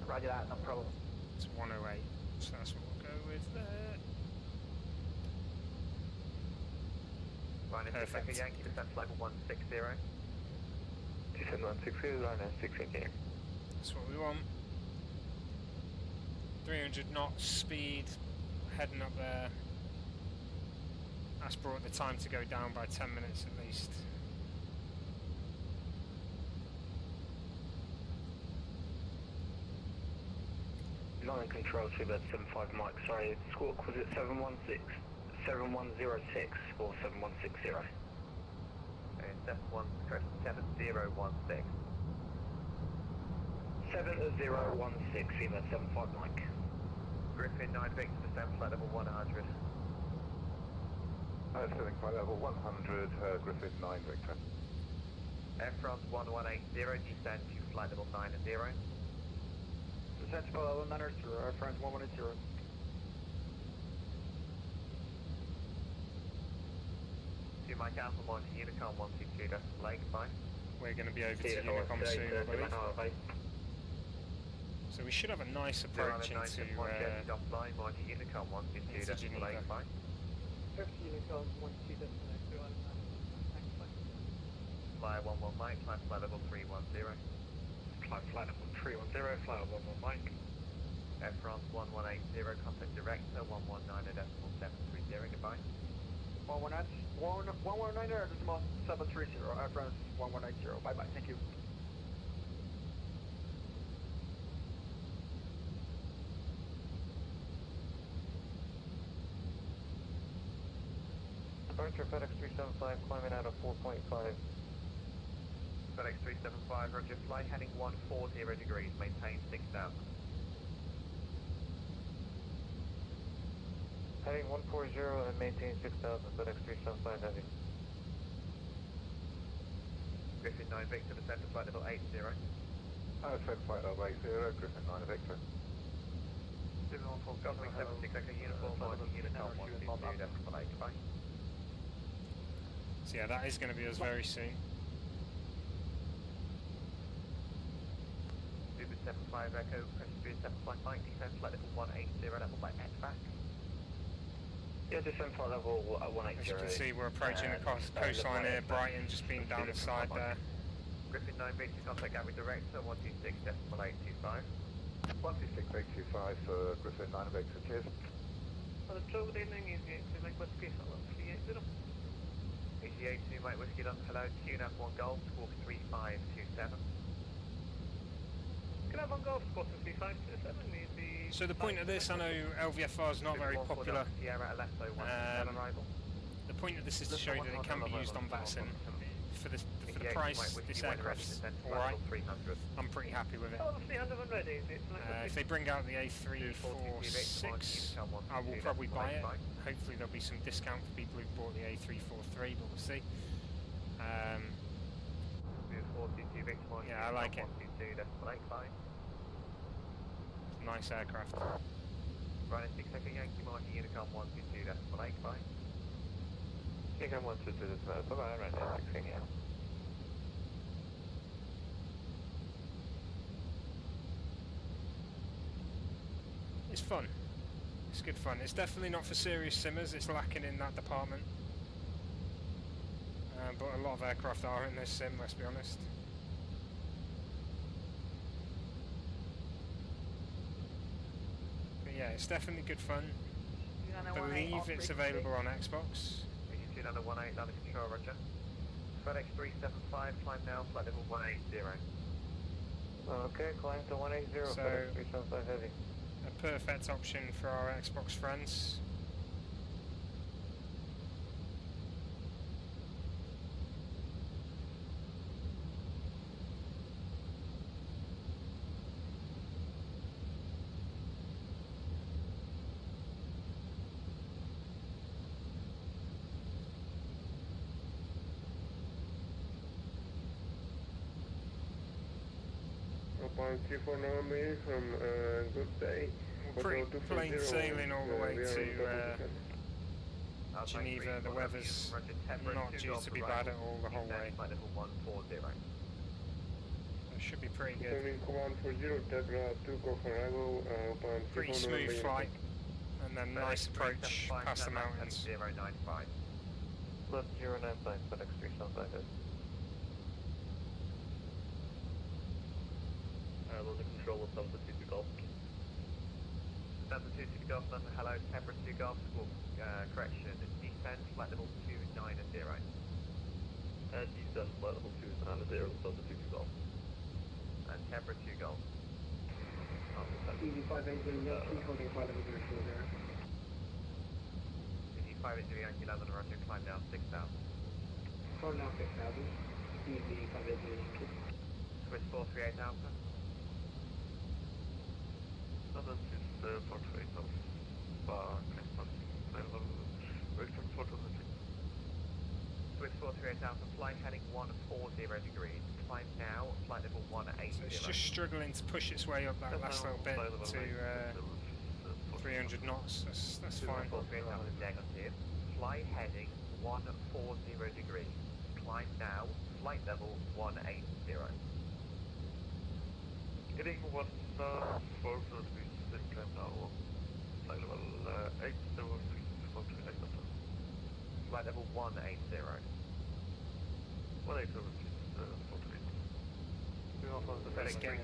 [SPEAKER 1] Roger that, no problem.
[SPEAKER 4] It's 108, so that's what we'll go with there.
[SPEAKER 2] Ryan,
[SPEAKER 4] Perfect.
[SPEAKER 2] Echo Yankee, descent flight level 160.
[SPEAKER 5] Descend 160, line 6 again.
[SPEAKER 4] That's what we want. 300 knots speed, heading up there. That's brought the time to go down by 10 minutes at least.
[SPEAKER 5] Line control, Speedbird 75 Mike, sorry, squawk, was it 7106 or 7160?
[SPEAKER 2] 7016.
[SPEAKER 5] 7016, Speedbird 75 Mike.
[SPEAKER 2] Griffin 9 Victor, descent flight level 100.
[SPEAKER 5] Descending flight level 100, Griffin 9 Victor.
[SPEAKER 2] Air France 1180, descend to flight level 90.
[SPEAKER 5] Descent to flight level 90, Air France 1180.
[SPEAKER 2] 2 Mike Alpha 1 to Unicom 122, Lake, bye.
[SPEAKER 4] We're going to be over to Unicom soon, I believe. So we should have a nice approach into Geneva.
[SPEAKER 2] Flyer 11 Mike, climb flight level 310.
[SPEAKER 6] Climb flight level 310, fly 11 Mike.
[SPEAKER 2] Air France 1180, contact director 119.730, goodbye.
[SPEAKER 6] 119 Air, decimal 730, Air France 1190, bye bye, thank you.
[SPEAKER 7] Departure FedEx 375, climbing out of 4.5. FedEx 375, roger, flight heading 140 degrees, maintain 6,000. Heading 140 and maintain 6,000, FedEx 375 heavy. Griffin 9 Victor, descend to flight level 80.
[SPEAKER 2] Descend flight level 80, Griffin 9 Victor.
[SPEAKER 7] 714, Government 76, Echo Uniform, Unicom 122, decimal 8, goodbye.
[SPEAKER 4] So yeah, that is going to be us very soon.
[SPEAKER 7] Uber 75 Echo, press 375 descend flight level 180, level by XFAC.
[SPEAKER 1] Yeah, descend flight level 180.
[SPEAKER 4] As you can see, we're approaching the coastline here, Brighton just being down the side there.
[SPEAKER 7] Griffin 9 Victor, contact Gary Director, 126, decimal 825.
[SPEAKER 2] 126.825 for Griffin 9 Victor, cheers.
[SPEAKER 6] Good evening, easy 8 Mike Whiskey, 380.
[SPEAKER 7] Easy 82 Mike Whiskey, London, hello, QNAP 1 Golf, squawk 3527.
[SPEAKER 6] Can I have 1 Golf, squawk 3527, easy...
[SPEAKER 4] So the point of this, I know LVFR is not very popular. The point of this is to show you that it can be used on VATSIM. For the price, this aircraft's alright. I'm pretty happy with it. If they bring out the A346, I will probably buy it. Hopefully there'll be some discount for people who bought the A343, but we'll see. Yeah, I like it. Nice aircraft.
[SPEAKER 7] Running 6 second Yankee Mark Unicom 122, decimal 8, bye. Unicom 122, decimal 8, bye, running 6 second.
[SPEAKER 4] It's fun. It's good fun. It's definitely not for serious simmers, it's lacking in that department. But a lot of aircraft are in this sim, let's be honest. Yeah, it's definitely good fun. I believe it's available on Xbox.
[SPEAKER 7] You under 18 under control, roger. FedEx 375, climb now, flight level 180. Okay, climb to 180,
[SPEAKER 4] so,
[SPEAKER 7] FedEx 375 heavy.
[SPEAKER 4] A perfect option for our Xbox friends.
[SPEAKER 8] From good day.
[SPEAKER 4] Pretty plain sailing all the way to Geneva. The weather's not due to be bad at all the whole way. It should be pretty good. Pretty smooth flight, and then nice approach past the mountains.
[SPEAKER 7] 095. Left 095, FedEx 375.
[SPEAKER 1] London Control of Delta 2 Golf.
[SPEAKER 7] Delta 2 Golf, London, hello, Tempera 2 Golf, squawk, correction, descend, flight level 290.
[SPEAKER 1] Descend, flight level 290, Delta 2 Golf.
[SPEAKER 7] And Tempera 2 Golf.
[SPEAKER 6] Easy 580 Yankee, holding flight level 040.
[SPEAKER 7] Easy 580 Yankee, London, roger, climb down 6,000.
[SPEAKER 6] Climb down 6,000. Easy 580 Yankee.
[SPEAKER 7] Swiss 438 Alpha.
[SPEAKER 2] This is 48 Alpha, level Victor 426.
[SPEAKER 7] Swiss 438 Alpha, flight heading 140 degrees. Climb now, flight level 180.
[SPEAKER 4] So it's just struggling to push its way up that last little bit to 300 knots. That's fine.
[SPEAKER 7] 438 Alpha negative. Flight heading 140 degrees. Climb now, flight level 180.
[SPEAKER 2] Heading 140 this time now, flight level 80, 438 Alpha.
[SPEAKER 7] Flight level 180.
[SPEAKER 2] 180,
[SPEAKER 4] It's getting,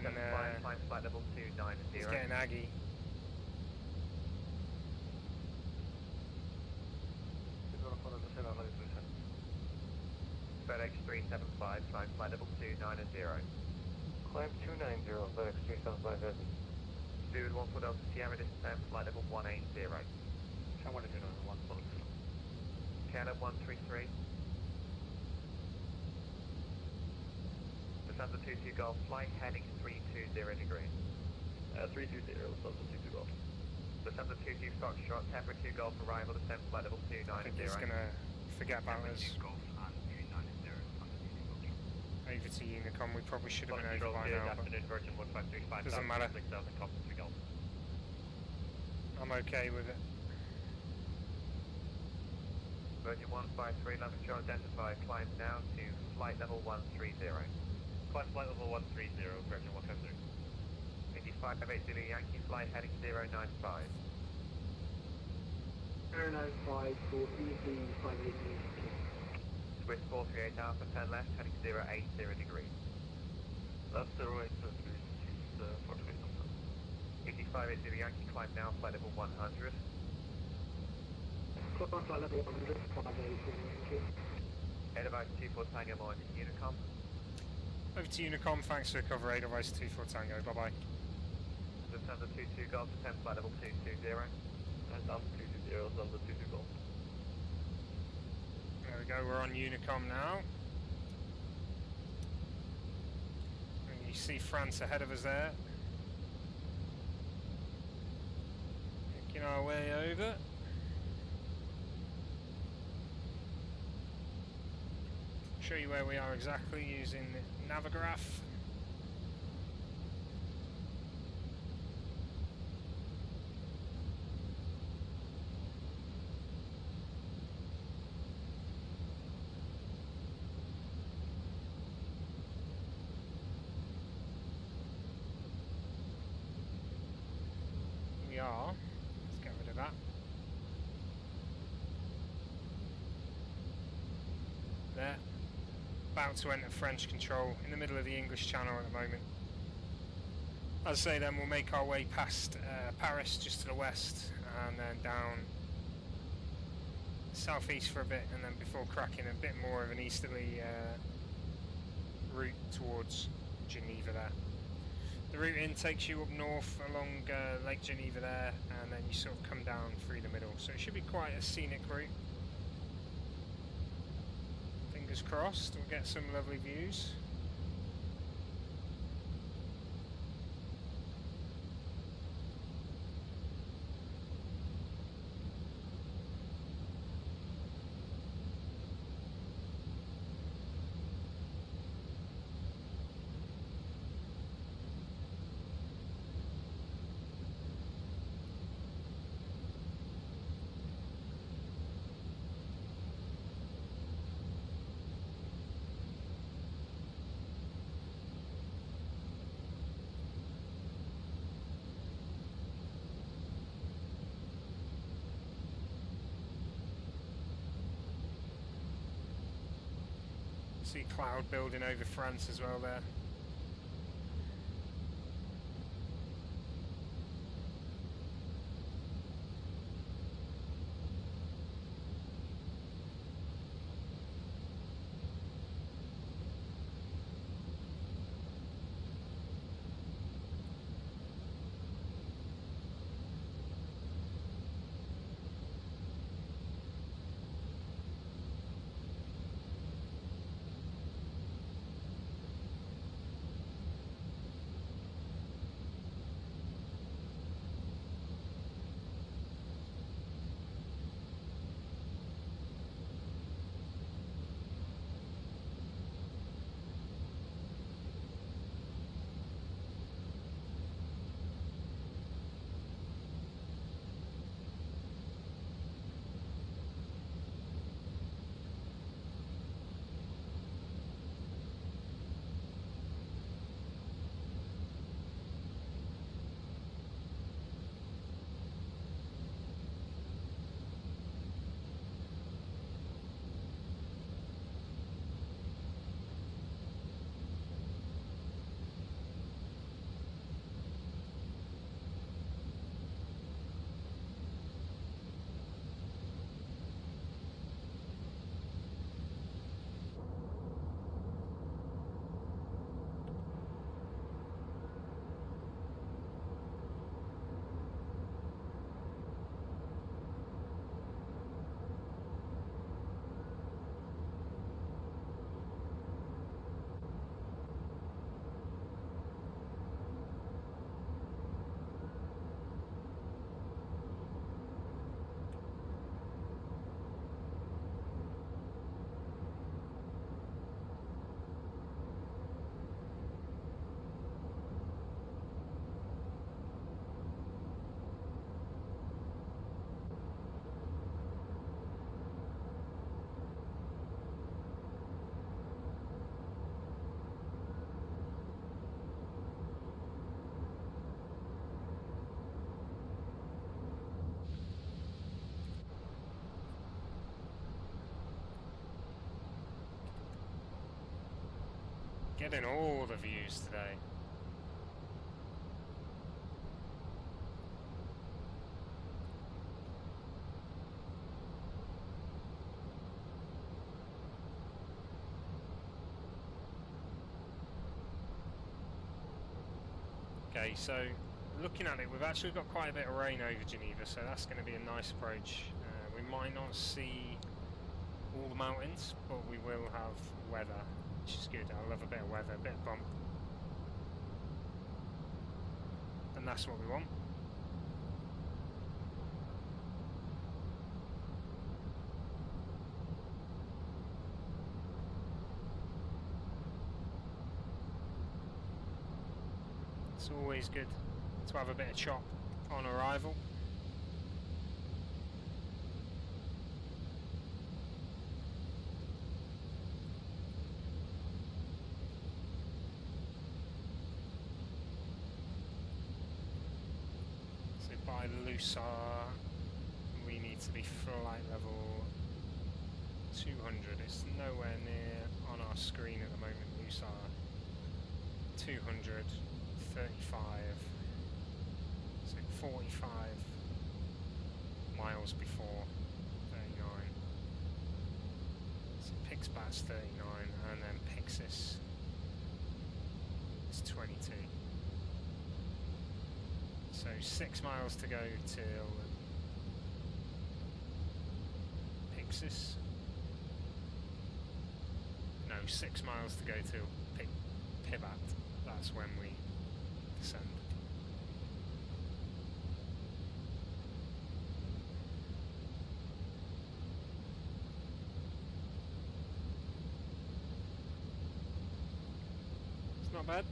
[SPEAKER 7] flight level 290.
[SPEAKER 4] it's getting aggy.
[SPEAKER 7] FedEx 375, climb flight level 290.
[SPEAKER 6] Climb 290, FedEx 375 heavy.
[SPEAKER 7] Food 1 for Delta Sierra, descend flight level 180. Canada 133. Descend 22 Golf, flight heading 320 degrees.
[SPEAKER 5] 320, Lufthansa 22 Golf.
[SPEAKER 7] Descend 22 Foxtrot, Temper 2 Golf arrival, descend flight level 290.
[SPEAKER 4] I think he's going to forget about us. Over to Unicom, we probably should have been over by now, but doesn't matter. I'm okay with it.
[SPEAKER 7] Virgin 153, London Shore identified, climb now to flight level 130.
[SPEAKER 6] Climb flight level 130, Virgin 153.
[SPEAKER 7] 8580 Yankee flight heading 095.
[SPEAKER 3] 095 for easy 580.
[SPEAKER 7] Swiss 438 Alpha, turn left, heading 080 degrees.
[SPEAKER 5] Left 080 degrees,
[SPEAKER 7] 8580 Yankee, climb now, flight level 100.
[SPEAKER 3] Climb flight level 100, 580.
[SPEAKER 7] Edelweiss 24 Tango, more to Unicom.
[SPEAKER 4] Over to Unicom, thanks for cover, Edelweiss 24 Tango, bye-bye.
[SPEAKER 7] Lufthansa 22 Golf, descend flight level 220.
[SPEAKER 5] And Alpha 220, Lufthansa 22 Golf.
[SPEAKER 4] There we go, we're on Unicom now. And you see France ahead of us there. Making our way over. Show you where we are exactly using the Navigraph. We are. Let's get rid of that. There. About to enter French control in the middle of the English Channel at the moment. As I say, then we'll make our way past Paris just to the west and then down southeast for a bit, and then before cracking a bit more of an easterly route towards Geneva there. The route in takes you up north along Lake Geneva there, and then you sort of come down through the middle, so it should be quite a scenic route. Fingers crossed, we'll get some lovely views. See cloud building over France as well there. Getting all the views today. Okay, so looking at it, we've actually got quite a bit of rain over Geneva, so that's going to be a nice approach. We might not see all the mountains, but we will have weather, which is good. I love a bit of weather, a bit of bump. And that's what we want. It's always good to have a bit of chop on arrival. So by Lusar, we need to be flight level 200. It's nowhere near on our screen at the moment. Lusar 200. 35, so 45 miles before 39. So Pixbat's 39, and then Pixis is 22. So 6 miles to go till Pixis. No, 6 miles to go till Pibat. That's when we descend. It's not bad.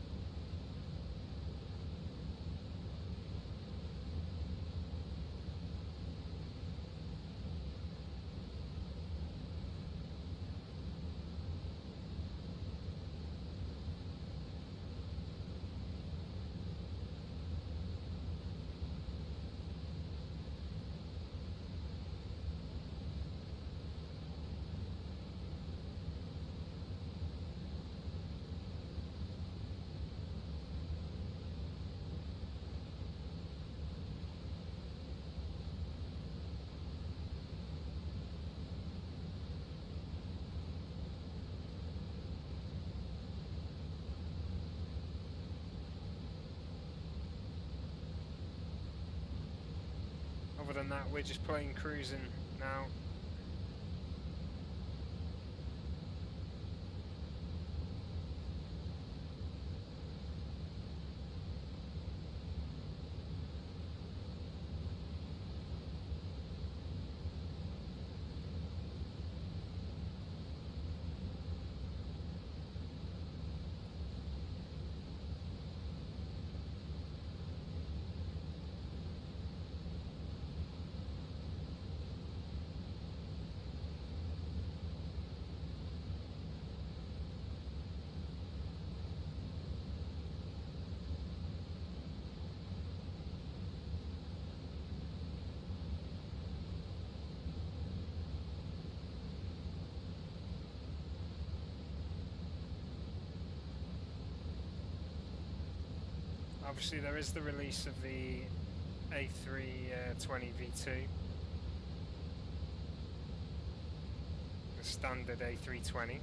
[SPEAKER 4] Other than that, we're just plain cruising now. Obviously there is the release of the A320 V2, the standard A320.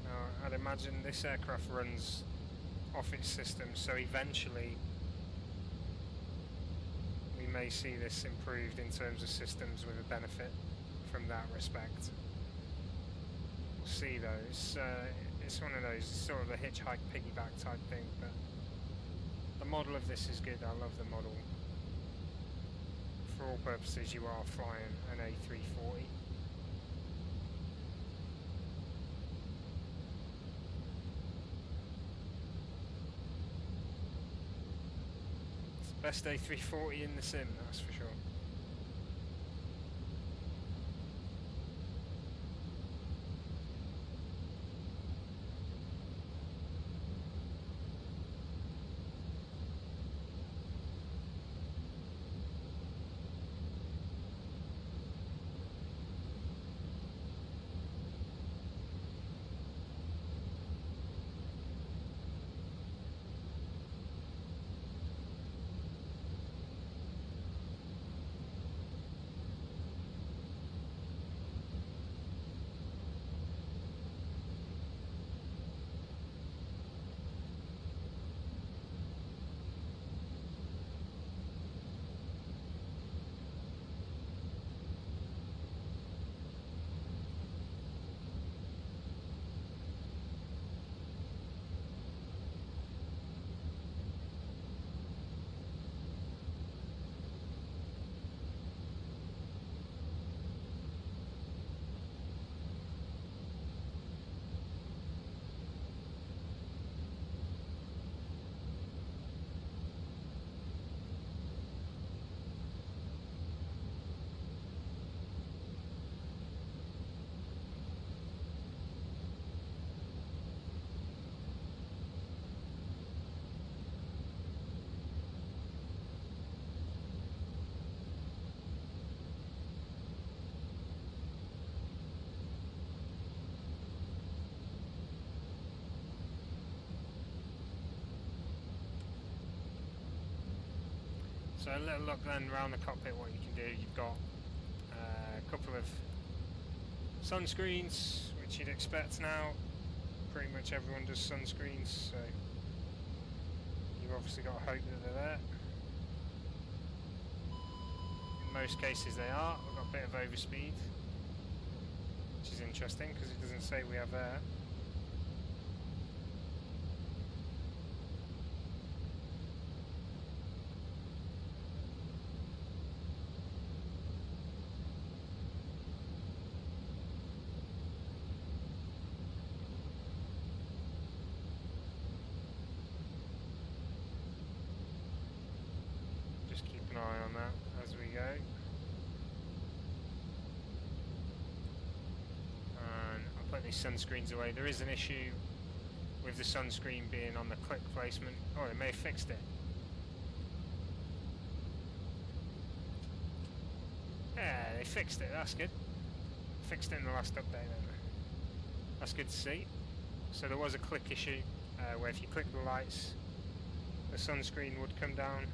[SPEAKER 4] Now I'd imagine this aircraft runs off its system, so eventually we may see this improved in terms of systems with a benefit from that respect. We'll see though, it's one of those sort of a hitchhike piggyback type thing, but the model of this is good. I love the model. For all purposes, you are flying an A340. It's the best A340 in the sim, that's for sure. So a little look then around the cockpit, what you can do. You've got a couple of sunscreens, which you'd expect now. Pretty much everyone does sunscreens, so you've obviously got to hope that they're there. In most cases they are. We've got a bit of overspeed, which is interesting because it doesn't say we have air. On that as we go, and I'll put these sunscreens away. There is an issue with the sunscreen being on the click placement. Oh, they may have fixed it. Yeah, they fixed it, that's good. Fixed it in the last update then. That's good to see. So there was a click issue where if you click the lights, the sunscreen would come down,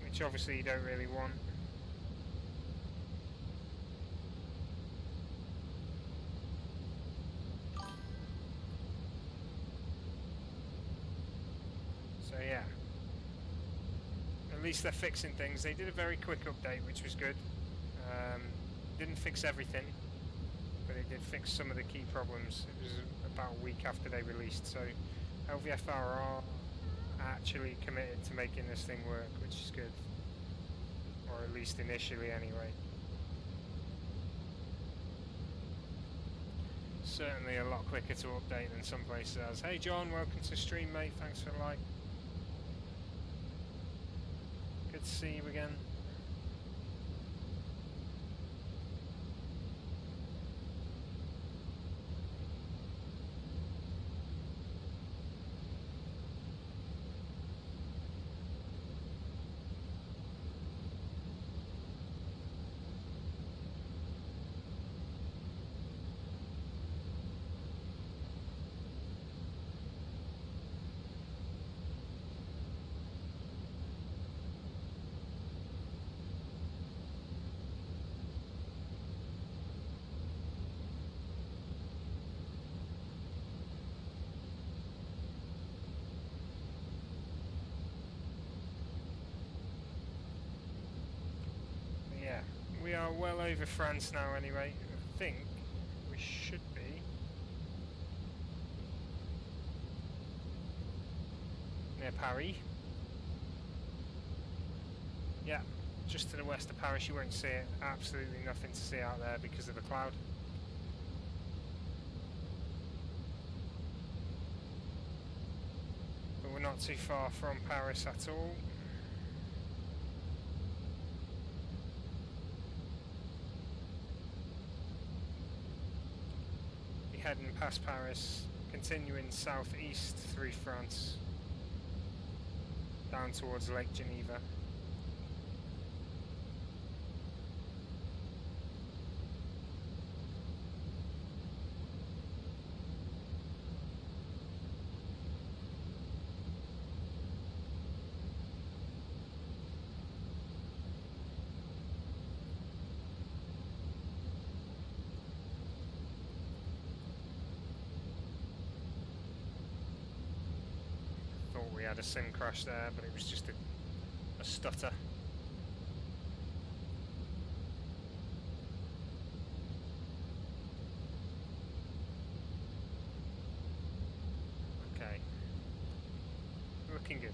[SPEAKER 4] which obviously you don't really want. So yeah, at least they're fixing things. They did a very quick update, which was good. Didn't fix everything, but it did fix some of the key problems. It was about a week after they released, so LVFR are actually committed to making this thing work, which is good. Or at least initially anyway. Certainly a lot quicker to update than some places as. Hey John, welcome to stream mate, thanks for the like. Good to see you again. We are well over France now anyway. I think we should be near Paris. Yeah, just to the west of Paris. You won't see it. Absolutely nothing to see out there because of the cloud. But we're not too far from Paris at all. Heading past Paris, continuing southeast through France, down towards Lake Geneva. We had a sim crash there, but it was just a stutter. Okay, looking good.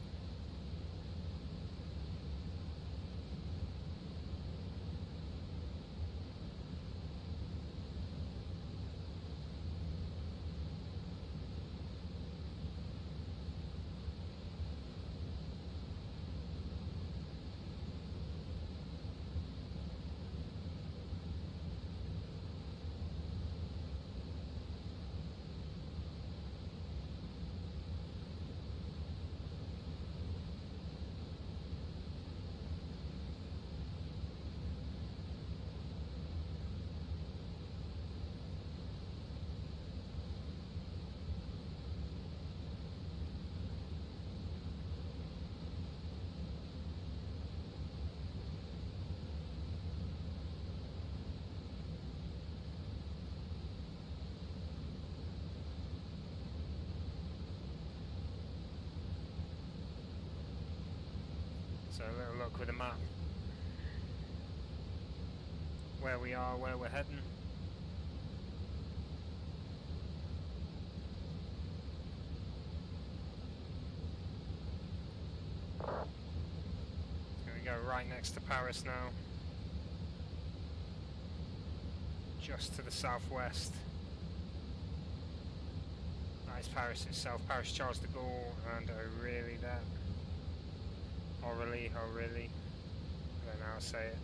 [SPEAKER 4] So a little look with a map. Where we are, where we're heading. Here we go, right next to Paris now. Just to the southwest. That is Paris itself, Paris Charles de Gaulle and O'Reilly there. O'Reilly, I don't know how to say it.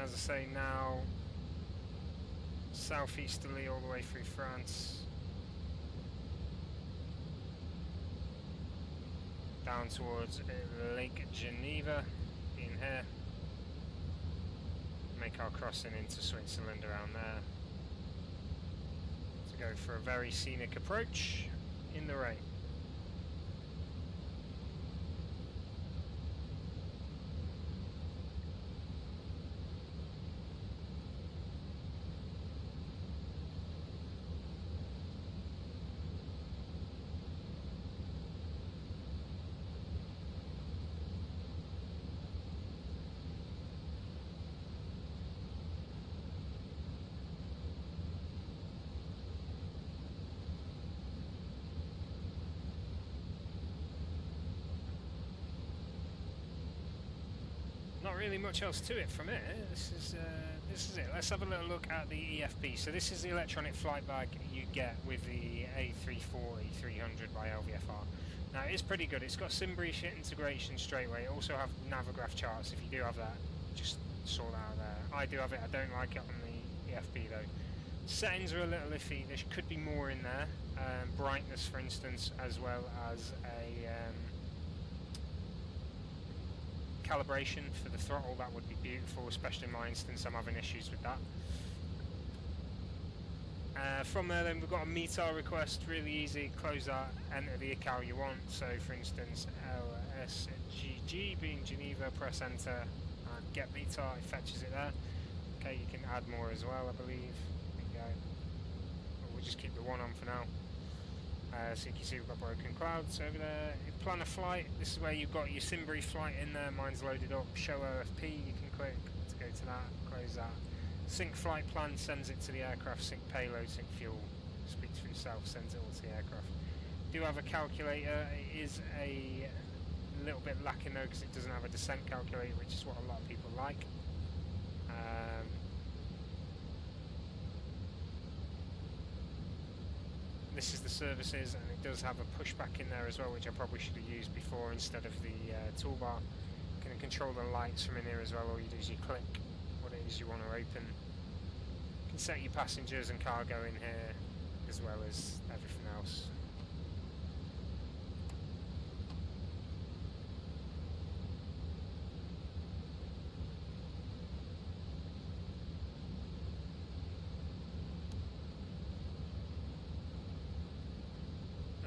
[SPEAKER 4] As I say now, southeasterly all the way through France, down towards Lake Geneva, in here, make our crossing into Switzerland around there, to go for a very scenic approach in the rain. Not really much else to it from it. This is it. Let's have a little look at the EFP. So this is the electronic flight bag you get with the A340-300 by LVFR. Now it's pretty good. It's got SimBrief integration straight away. It also have Navigraph charts. If you do have that, just sort that out there. I do have it. I don't like it on the EFP though. Settings are a little iffy. There could be more in there. Brightness, for instance, as well as a calibration for the throttle. That would be beautiful, especially in my instance. I'm having issues with that. From there then we've got a METAR request, really easy. Close that, enter the account you want. So for instance LSGG being Geneva, press enter and get METAR, it fetches it there. Okay, you can add more as well, I believe. There you go. We'll just keep the one on for now. So you can see we've got broken clouds over there. You plan a flight, this is where you've got your SimBrief flight in there, mine's loaded up. Show OFP, you can click to go to that, close that. Sync flight plan, sends it to the aircraft. Sync payload, sync fuel, speaks for itself, sends it all to the aircraft. Do have a calculator, it is a little bit lacking though because it doesn't have a descent calculator, which is what a lot of people like. This is the services, and it does have a pushback in there as well, which I probably should have used before instead of the toolbar. You can control the lights from in here as well. All you do is you click what it is you want to open. You can set your passengers and cargo in here as well as everything else.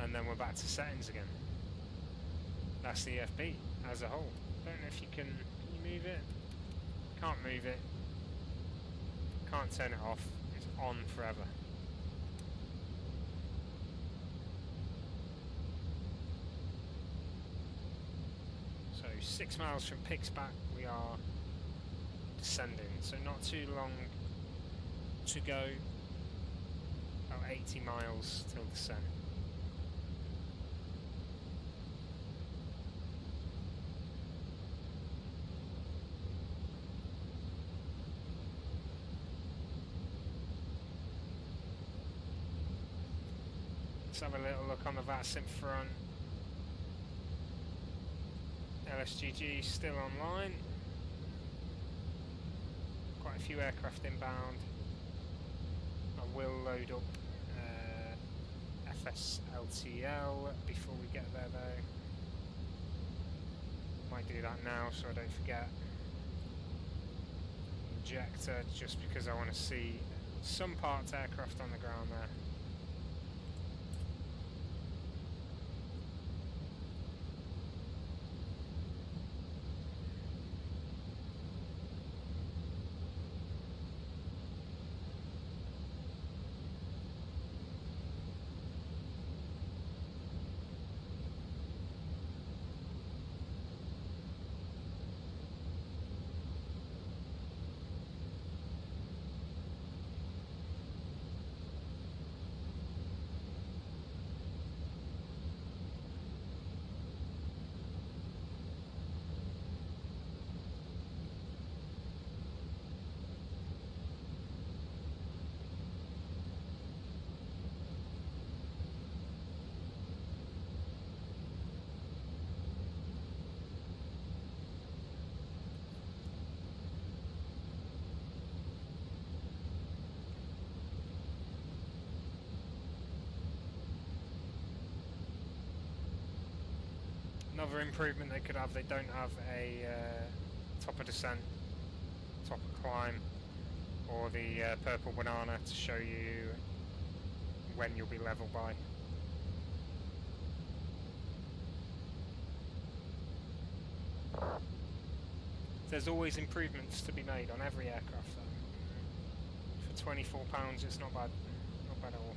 [SPEAKER 4] And then we're back to settings again. That's the EFB as a whole. Don't know if you can you move it? Can't move it. Can't turn it off. It's on forever. So 6 miles from Pixback we are descending. So not too long to go. About 80 miles till descent. Let's have a little look on the VATSIM front. LSGG still online. Quite a few aircraft inbound. I will load up MSFS LTL before we get there though. Might do that now so I don't forget. Injector, just because I want to see some parts aircraft on the ground there. Another improvement they could have, they don't have a top of descent, top of climb, or the purple banana to show you when you'll be level by. There's always improvements to be made on every aircraft though. For £24 it's not bad, not bad at all.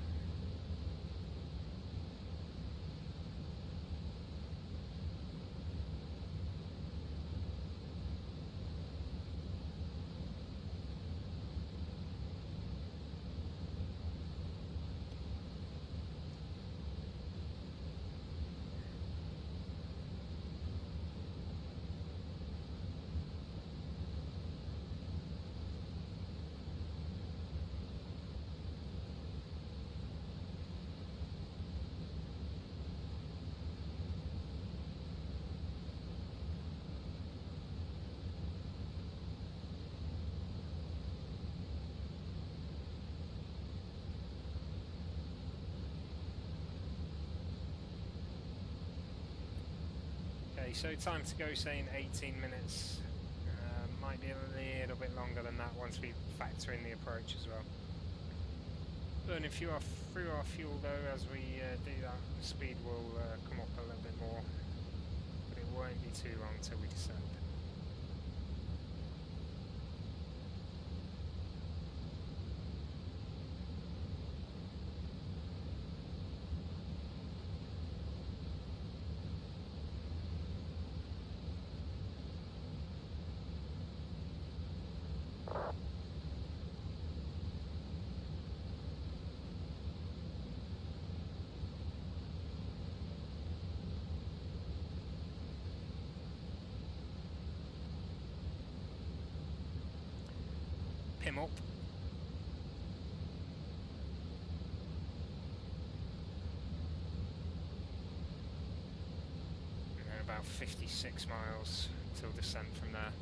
[SPEAKER 4] So time to go, saying 18 minutes. Might be a little bit longer than that once we factor in the approach as well. Burning through our fuel though, as we do that, the speed will come up a little bit more, but it won't be too long till we descend. Him up. And then about 56 miles till descent from there.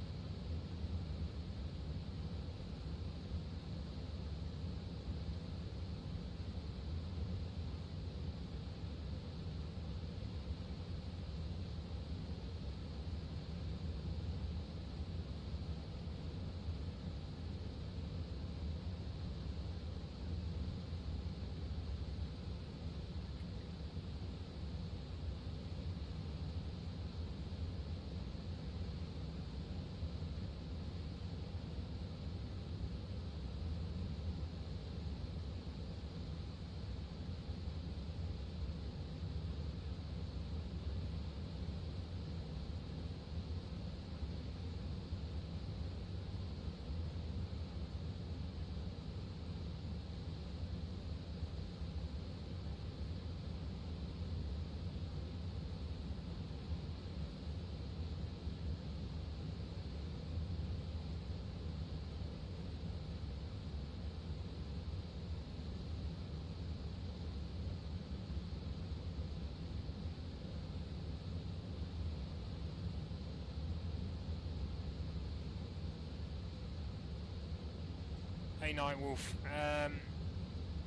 [SPEAKER 4] Hey Nightwolf,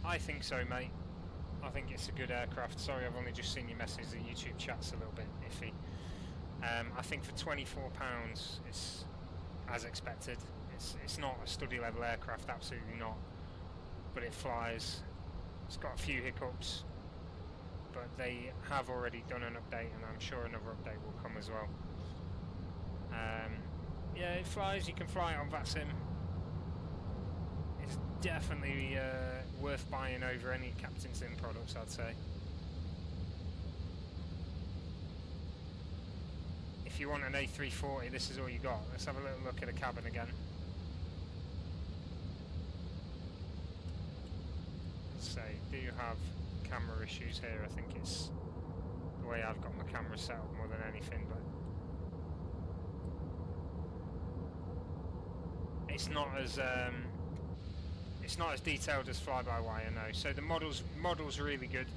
[SPEAKER 4] I think so mate. I think it's a good aircraft. Sorry, I've only just seen your message. The YouTube chat's a little bit iffy. I think for £24, it's as expected. It's not a study level aircraft, absolutely not. But it flies. It's got a few hiccups, but they have already done an update, and I'm sure another update will come as well. Yeah, it flies. You can fly it on VATSIM. It's definitely worth buying over any Captain Sim products, I'd say. If you want an A340, this is all you got. Let's have a little look at the cabin again. So, do you have camera issues here? I think it's the way I've got my camera set up more than anything, but it's not as detailed as fly-by-wire, I know. So the models are really good.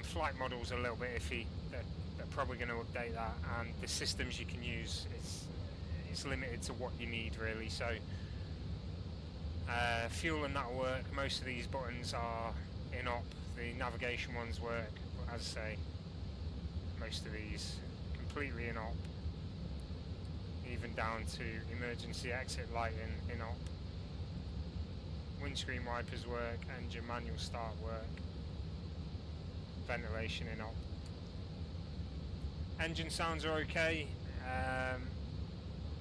[SPEAKER 4] Flight models are a little bit iffy. They're probably going to update that, and the systems you can use it's limited to what you need, really. So fuel and that'll work. Most of these buttons are in op. The navigation ones work, but as I say, most of these completely in op. Even down to emergency exit lighting in op. Windscreen wipers work, engine manual start work, ventilation in op. Engine sounds are okay,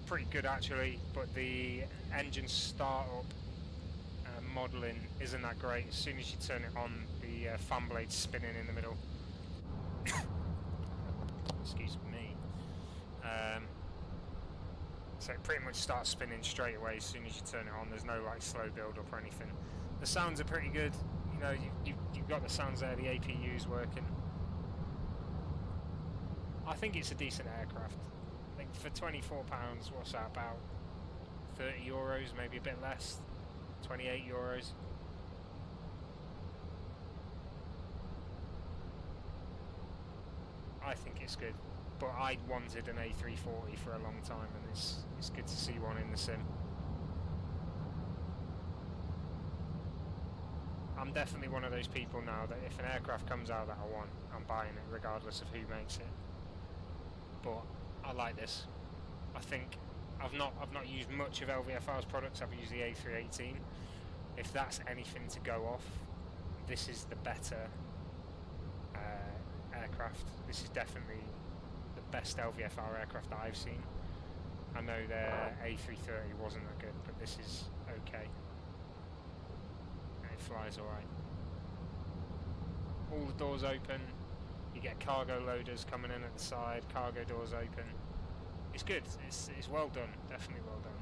[SPEAKER 4] pretty good actually, but the engine startup modelling isn't that great. As soon as you turn it on, the fan blade's spinning in the middle. Excuse me. So it pretty much starts spinning straight away as soon as you turn it on. There's no like slow build up or anything. The sounds are pretty good. You know, you've got the sounds there. The APU's working. I think it's a decent aircraft. I think for £24, what's that, about €30, maybe a bit less, €28. I think it's good. But I wanted an A340 for a long time, and it's good to see one in the sim. I'm definitely one of those people now that if an aircraft comes out that I want, I'm buying it regardless of who makes it. But I like this. I think I've not used much of LVFR's products. I've used the A318. If that's anything to go off, this is the better aircraft. This is definitely best LVFR aircraft that I've seen. I know their A330 wasn't that good, but this is okay. And it flies alright. All the doors open. You get cargo loaders coming in at the side, cargo doors open. It's good. It's well done. Definitely well done.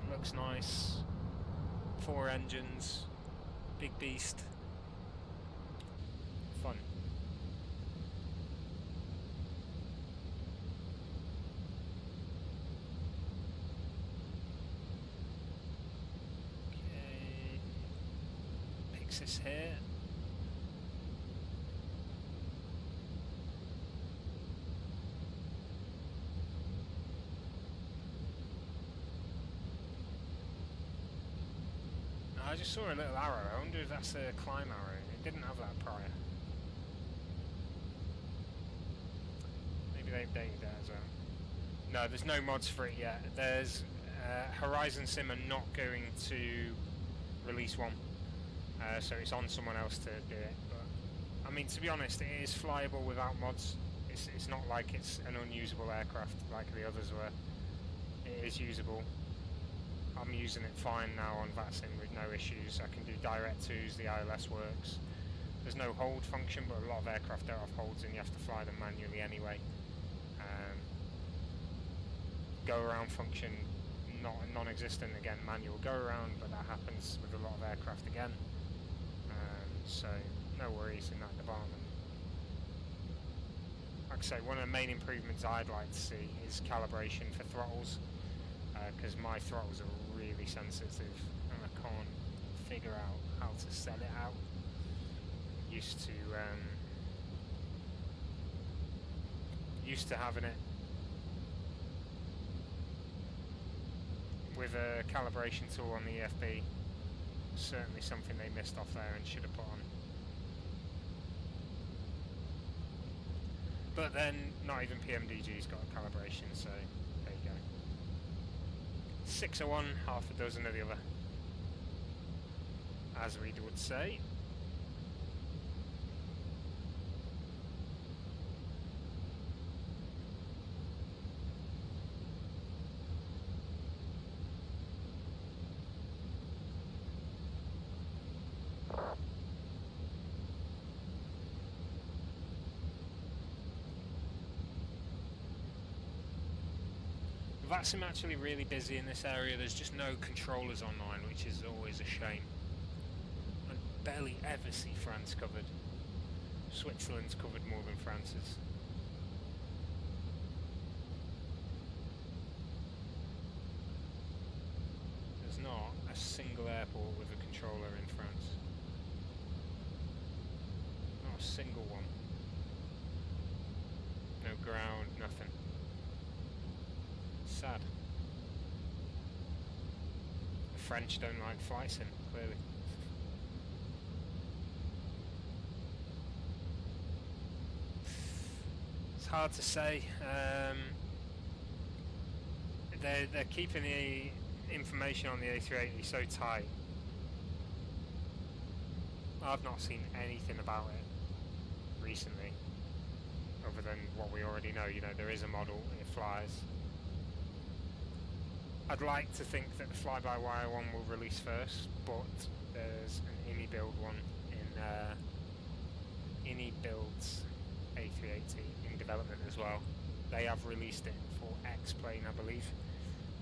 [SPEAKER 4] It looks nice. 4 engines. Big beast. Fun. This here. I just saw a little arrow. I wonder if that's a climb arrow. It didn't have that prior. Maybe they updated that as well. No, there's no mods for it yet. There's Horizon Sim are not going to release one. So it's on someone else to do it. But, I mean, to be honest, it is flyable without mods. It's not like it's an unusable aircraft like the others were. It is usable. I'm using it fine now on VATSIM with no issues. I can do direct twos, the ILS works. There's no hold function, but a lot of aircraft don't have holds and you have to fly them manually anyway. Go around function, not non-existent, again manual go around, but that happens with a lot of aircraft again. So no worries in that department. Like I say, one of the main improvements I'd like to see is calibration for throttles, because my throttles are really sensitive and I can't figure out how to set it out. Used to having it with a calibration tool on the EFB. certainly something they missed off there and should have put on. But then, not even PMDG's got a calibration, so there you go. 6 of one, half a dozen of the other, as we would say. VATSIM actually really busy in this area. There's just no controllers online, which is always a shame. I barely ever see France covered. Switzerland's covered more than France's. There's not a single airport with a controller in France. Not a single one. No ground, nothing. Sad. The French don't like flight sim, clearly. It's hard to say. They're keeping the information on the A380 so tight. I've not seen anything about it recently, other than what we already know. You know, there is a model, it flies. I'd like to think that the fly-by-wire one will release first, but there's an INI build one in INI builds A380 in development as well. They have released it for X-Plane, I believe.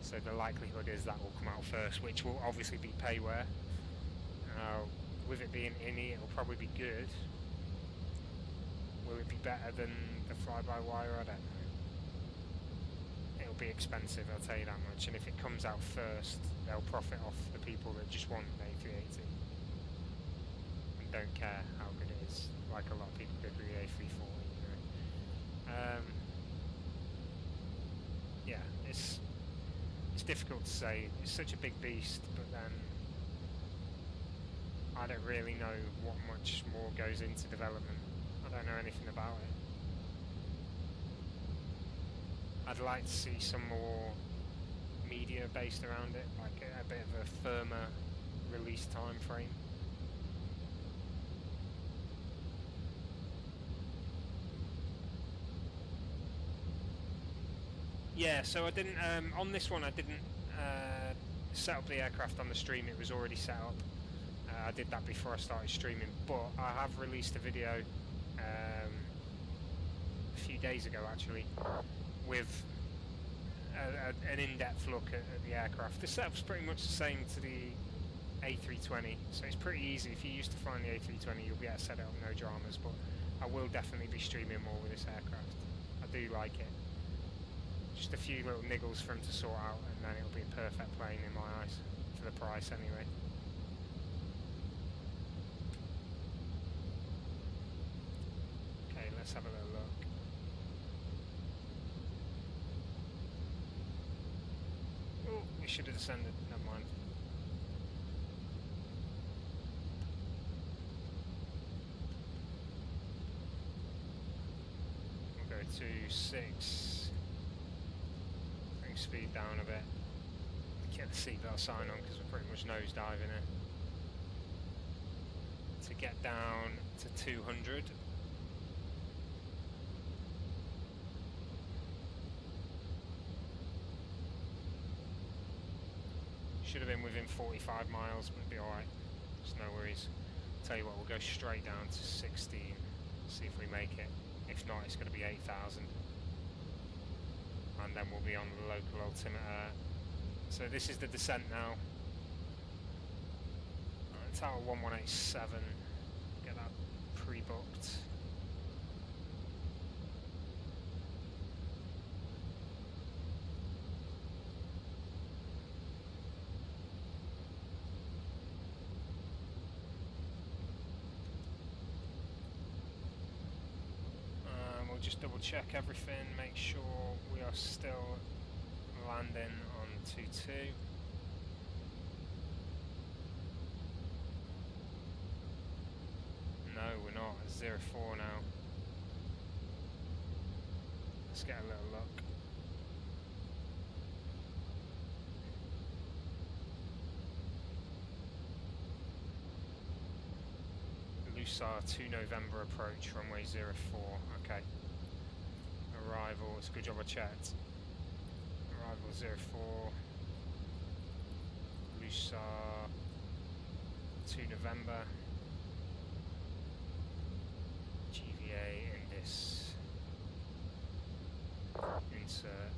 [SPEAKER 4] So the likelihood is that will come out first, which will obviously be payware. With it being INI, it'll probably be good. Will it be better than the fly-by-wire? I don't know. It'll be expensive, I'll tell you that much, and if it comes out first, they'll profit off the people that just want an A380 and don't care how good it is, like a lot of people did with the A340, you know. Yeah, it's difficult to say. It's such a big beast, but then I don't really know what much more goes into development. I don't know anything about it. I'd like to see some more media based around it, like a bit of a firmer release time frame. Yeah, so I didn't, on this one I didn't set up the aircraft on the stream, it was already set up. I did that before I started streaming, but I have released a video a few days ago actually, with an in-depth look at the aircraft. The setup's pretty much the same to the A320, so it's pretty easy. If you're used to flying the A320, you'll be able to set it up, no dramas, but I will definitely be streaming more with this aircraft. I do like it. Just a few little niggles for him to sort out, and then it'll be a perfect plane in my eyes, for the price anyway. Okay, let's have a little look. Oh, we should have descended, never mind. We'll go to 6. Bring speed down a bit. Get the seatbelt sign on because we're pretty much nose diving it. To get down to 200. Should have been within 45 miles, but it'll be alright. There's no worries. Tell you what, we'll go straight down to 16. See if we make it. If not, it's going to be 8,000. And then we'll be on the local altimeter. So this is the descent now. Tower 1187. Get that pre-booked. We'll just double check everything, make sure we are still landing on 22. 04 now. Let's get a little look. Lusar 2 November approach, runway 04. Okay. Arrival, it's a good job I checked. Arrival 04. Lusar 2 November. GVA Indus. Insert.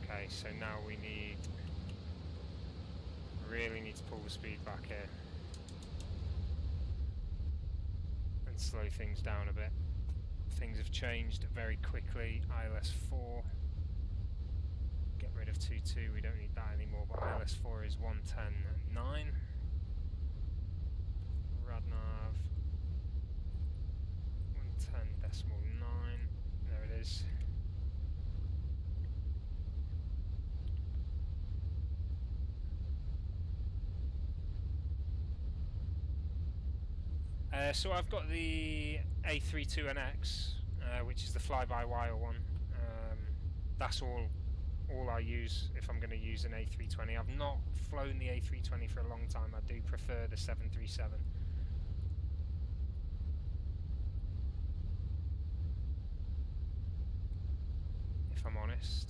[SPEAKER 4] Okay, so now we really need to pull the speed back here and slow things down a bit. Things have changed very quickly. ILS 4, get rid of 22, we don't need that anymore, but ILS 4 is 110.9. Radnav 110.9, there it is. So I've got the A32NX, which is the fly-by-wire one. That's all I use if I'm going to use an A320. I've not flown the A320 for a long time. I do prefer the 737. If I'm honest.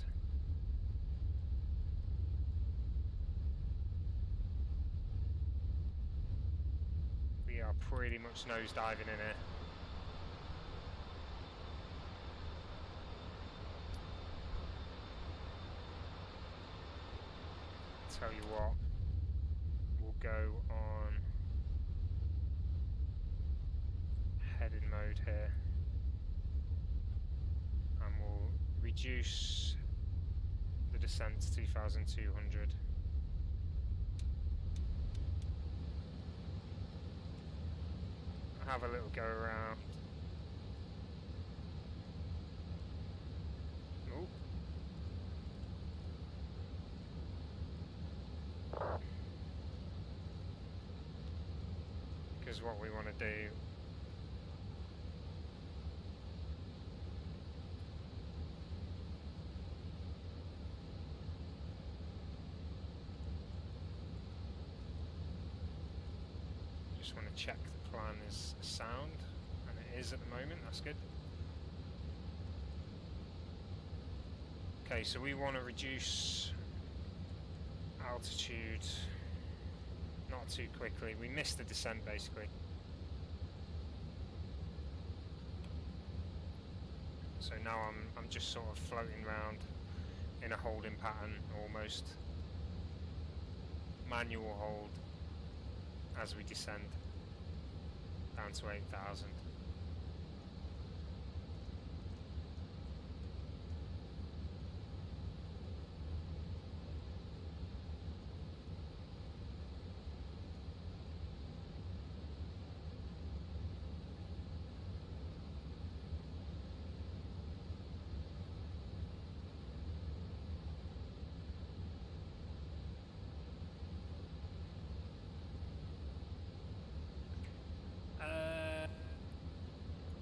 [SPEAKER 4] We are pretty much nosediving in here. Tell you what, we'll go on heading mode here, and we'll reduce the descent to 2,200. Have a little go around. Ooh. Because what we want to do just want to check the plan is sound, and it is at the moment. That's good. Okay, so we want to reduce altitude not too quickly. We missed the descent basically. So now I'm just sort of floating around in a holding pattern almost. Manual hold as we descend down to 8,000.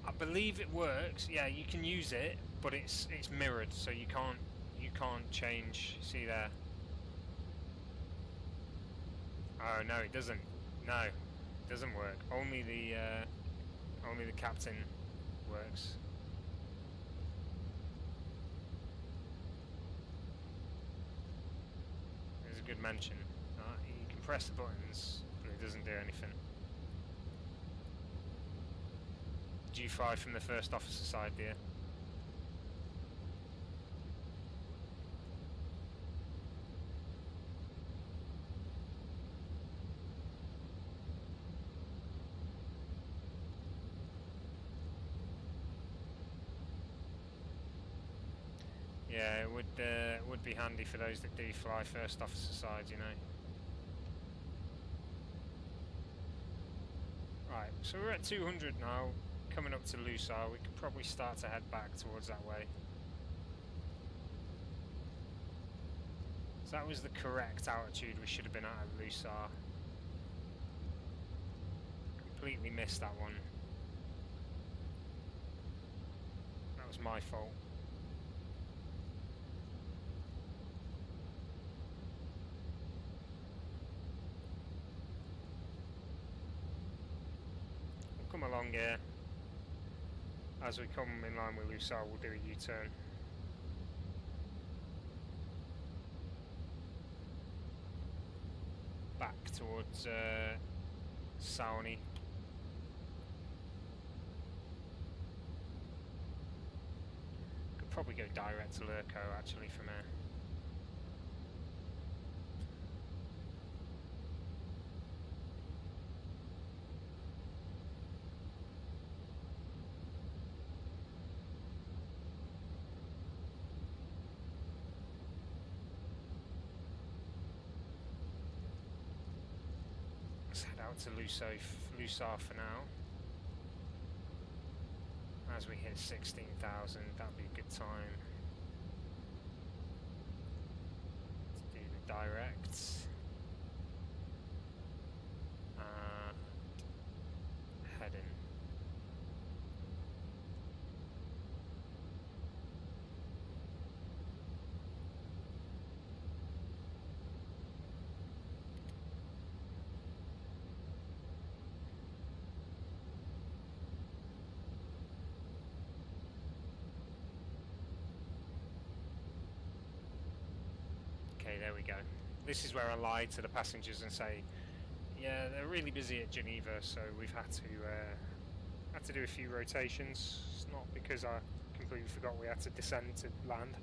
[SPEAKER 4] I believe it works. Yeah, you can use it, but it's mirrored, so you can't change. See there? Oh no, it doesn't. No, it doesn't work. Only the captain works. There's a good mention. You can press the buttons, but it doesn't do anything. G5 from the first officer side, dear. Yeah, it would be handy for those that do fly first officer side, you know. Right, so we're at 200 now. Coming up to Lusar, we could probably start to head back towards that way. That was the correct altitude we should have been at Lusar. Completely missed that one. That was my fault. We'll come along here. As we come in line with Lusar, we'll do a U-turn. Back towards Saoni. Could probably go direct to Lurko actually from here. Let's head out to Lusar for now. As we hit 16,000, that'll be a good time to do the directs. Head in. Okay, there we go. This is where I lied to the passengers and say, yeah, they're really busy at Geneva, so we've had to do a few rotations. It's not because I completely forgot we had to descend to land.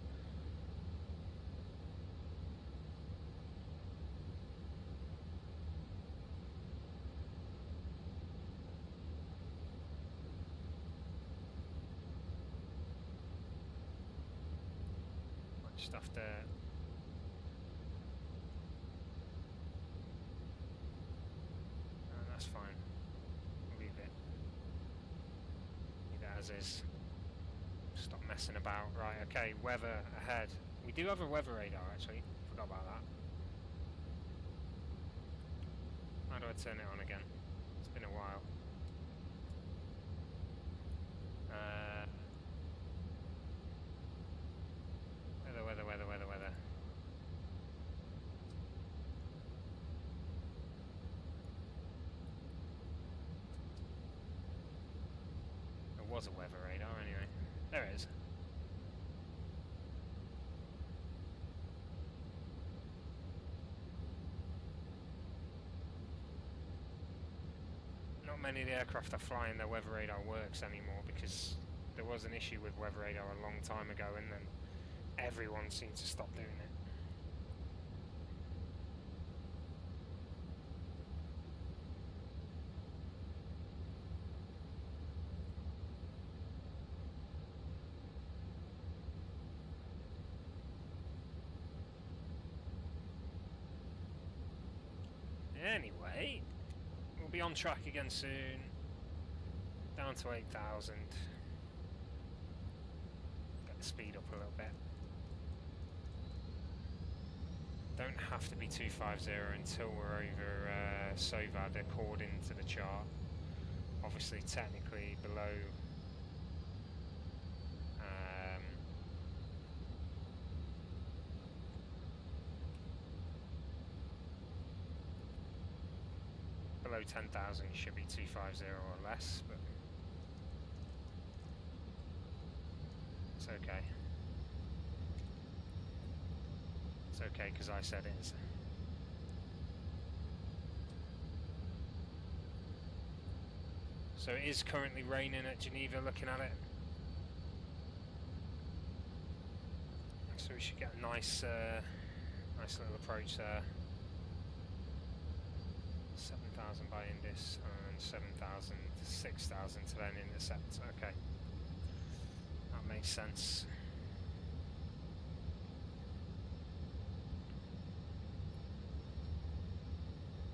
[SPEAKER 4] Much stuff there. That's fine. We'll leave it. Leave it as is. Stop messing about. Right, okay, weather ahead. We do have a weather radar actually. Forgot about that. How do I turn it on again? It's been a while. Weather. There was a weather radar anyway. There it is. Not many of the aircraft are flying their weather radar works anymore because there was an issue with weather radar a long time ago and then everyone seemed to stop doing it. Anyway, we'll be on track again soon. Down to 8,000. Get the speed up a little bit. Don't have to be 250 until we're over Sovad according to the chart. Obviously, technically below below 10,000 you should be 250 or less, but it's okay. It's okay because I said it is. So it is currently raining at Geneva, looking at it. So we should get a nice little approach there. 7,000 by Indus and 7,000 to 6,000 to then intercept. Okay, that makes sense.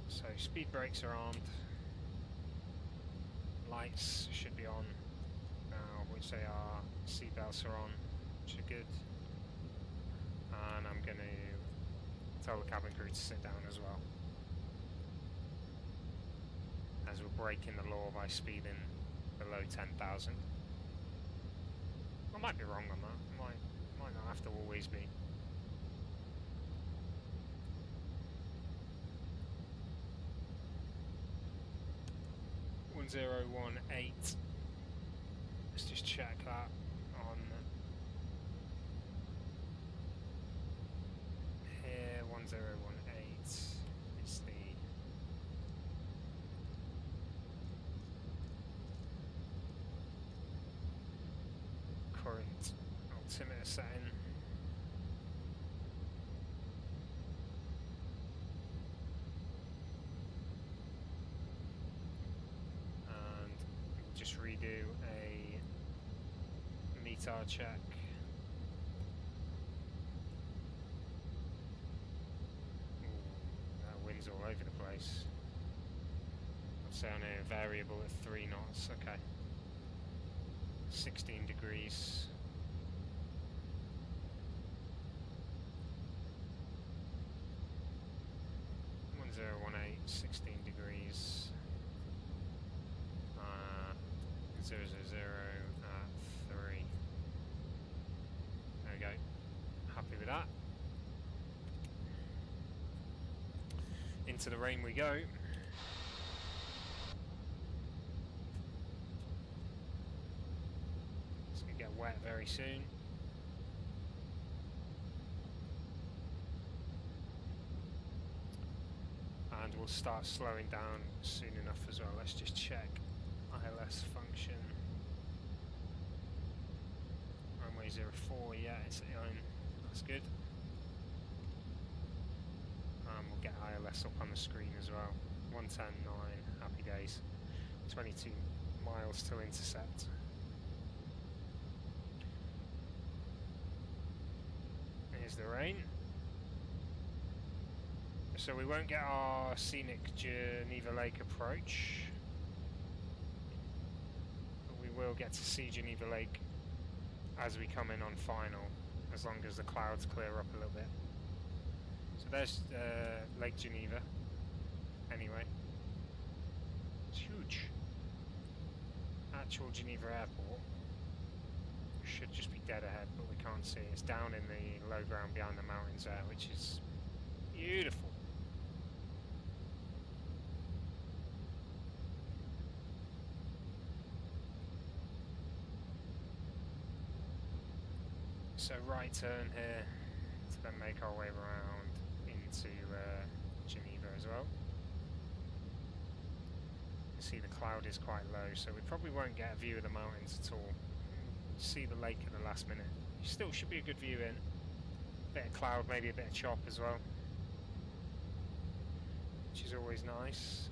[SPEAKER 4] So speed brakes are on. Lights should be on now, which they are. Seatbelts are on, which are good. And I'm going to tell the cabin crew to sit down as well, as we're breaking the law by speeding below 10,000. I might be wrong on that. Might not have to always be. .1018. Let's just check that on here. 1018 is the current altimeter setting. And we'll just redo a METAR check. Ooh, that wind's all over the place. I'll say on a variable at 3 knots, okay. 16 degrees. One 16 degrees. 000 at 3. There we go. Happy with that. Into the rain we go. It's going to get wet very soon. And we'll start slowing down soon enough as well. Let's just check ILS function. Runway 04, yeah, it's on. That's good. We'll get ILS up on the screen as well. 110.9, happy days. 22 miles to intercept. Here's the rain. So we won't get our scenic Geneva Lake approach, but we will get to see Geneva Lake as we come in on final, as long as the clouds clear up a little bit. So there's Lake Geneva, anyway. It's huge. Actual Geneva Airport should just be dead ahead, but we can't see it. It's down in the low ground behind the mountains there, which is beautiful. So right turn here to then make our way around into Geneva as well. You see the cloud is quite low, so we probably won't get a view of the mountains at all. See the lake at the last minute. Still should be a good view in. Bit of cloud, maybe a bit of chop as well, which is always nice.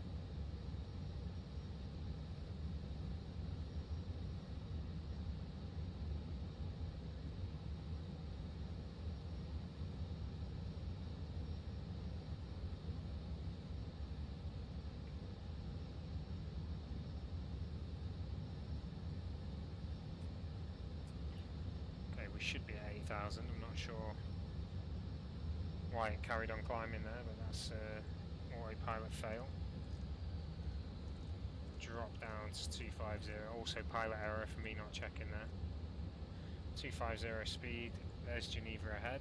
[SPEAKER 4] We should be at 8,000. I'm not sure why it carried on climbing there, but that's autopilot fail. Drop down to 250. Also pilot error for me not checking there. 250 speed. There's Geneva ahead.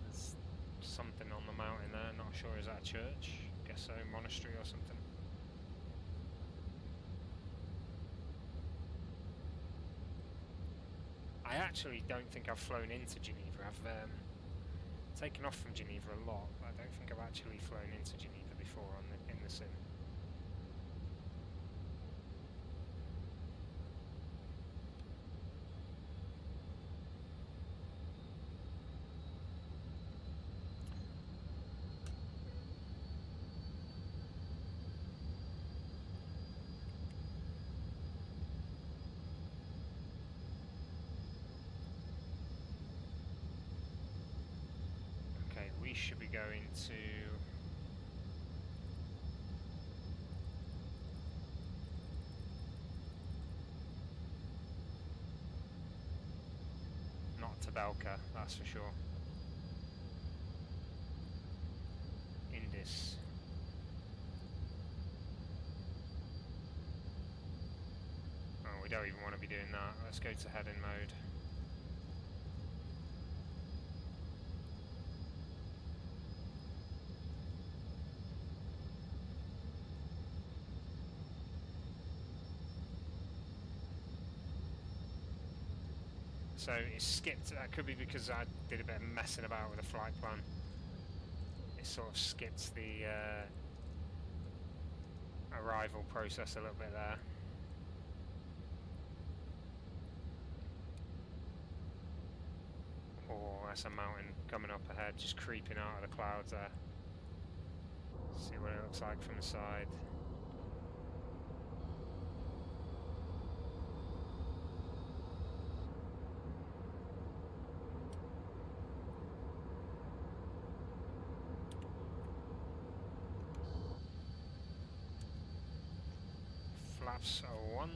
[SPEAKER 4] There's something on the mountain there. Not sure, is that a church? Guess so, monastery or something. I actually don't think I've flown into Geneva. I've taken off from Geneva a lot, but I don't think I've actually flown into Geneva before in the sim. We should be going to to Belka, that's for sure. Indus. Oh, we don't even want to be doing that. Let's go to head-in mode. So it skipped. That could be because I did a bit of messing about with the flight plan. It sort of skipped the arrival process a little bit there. Oh, that's a mountain coming up ahead, just creeping out of the clouds there. See what it looks like from the side. Flaps 01.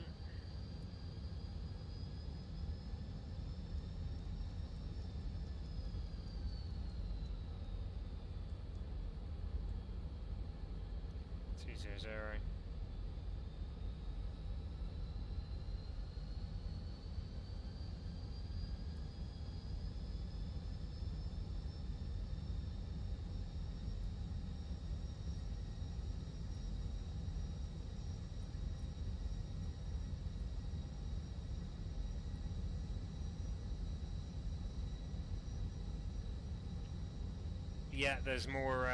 [SPEAKER 4] Yeah, there's more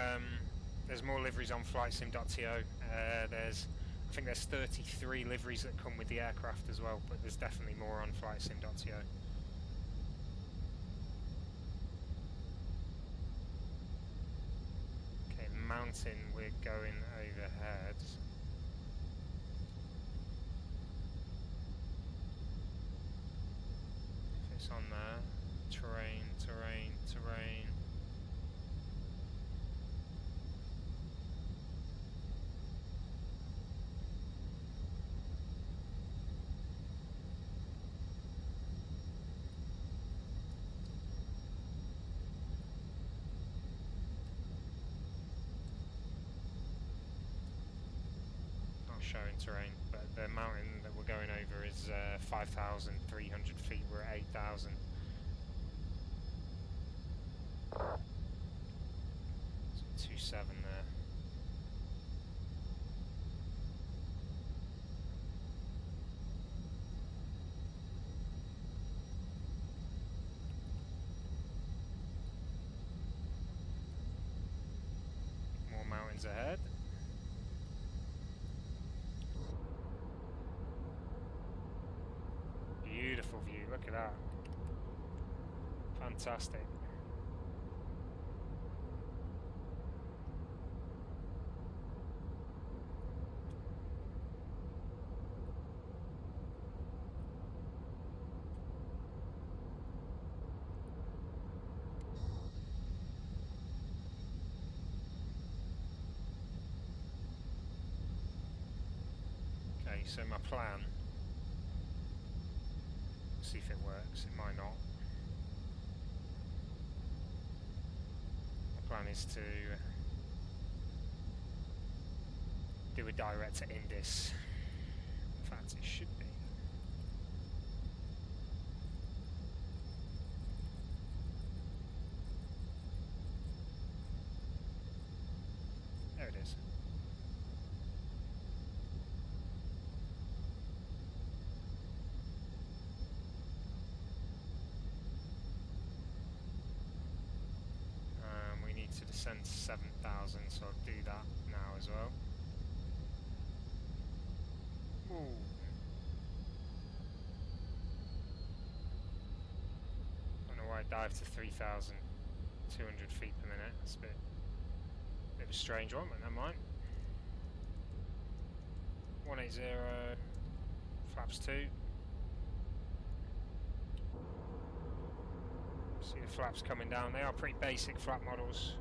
[SPEAKER 4] liveries on flightsim.to. I think there's 33 liveries that come with the aircraft as well, but there's definitely more on flightsim.to. Okay, mountain, we're going overhead. If it's on there, terrain. Showing terrain, but the mountain that we're going over is 5,300 feet. We're at 8,000. So 27 there. More mountains ahead. Beautiful view, look at that. Fantastic. Okay, so my plan, see if it works, it might not. The plan is to do a direct to Indus. In fact, it should be. There it is. To descend to 7,000, so I'll do that now as well. Ooh. Don't know why I dived to 3,200 feet per minute. That's a bit of a strange one, but never mind. 180, flaps 2. See the flaps coming down. They are pretty basic flap models.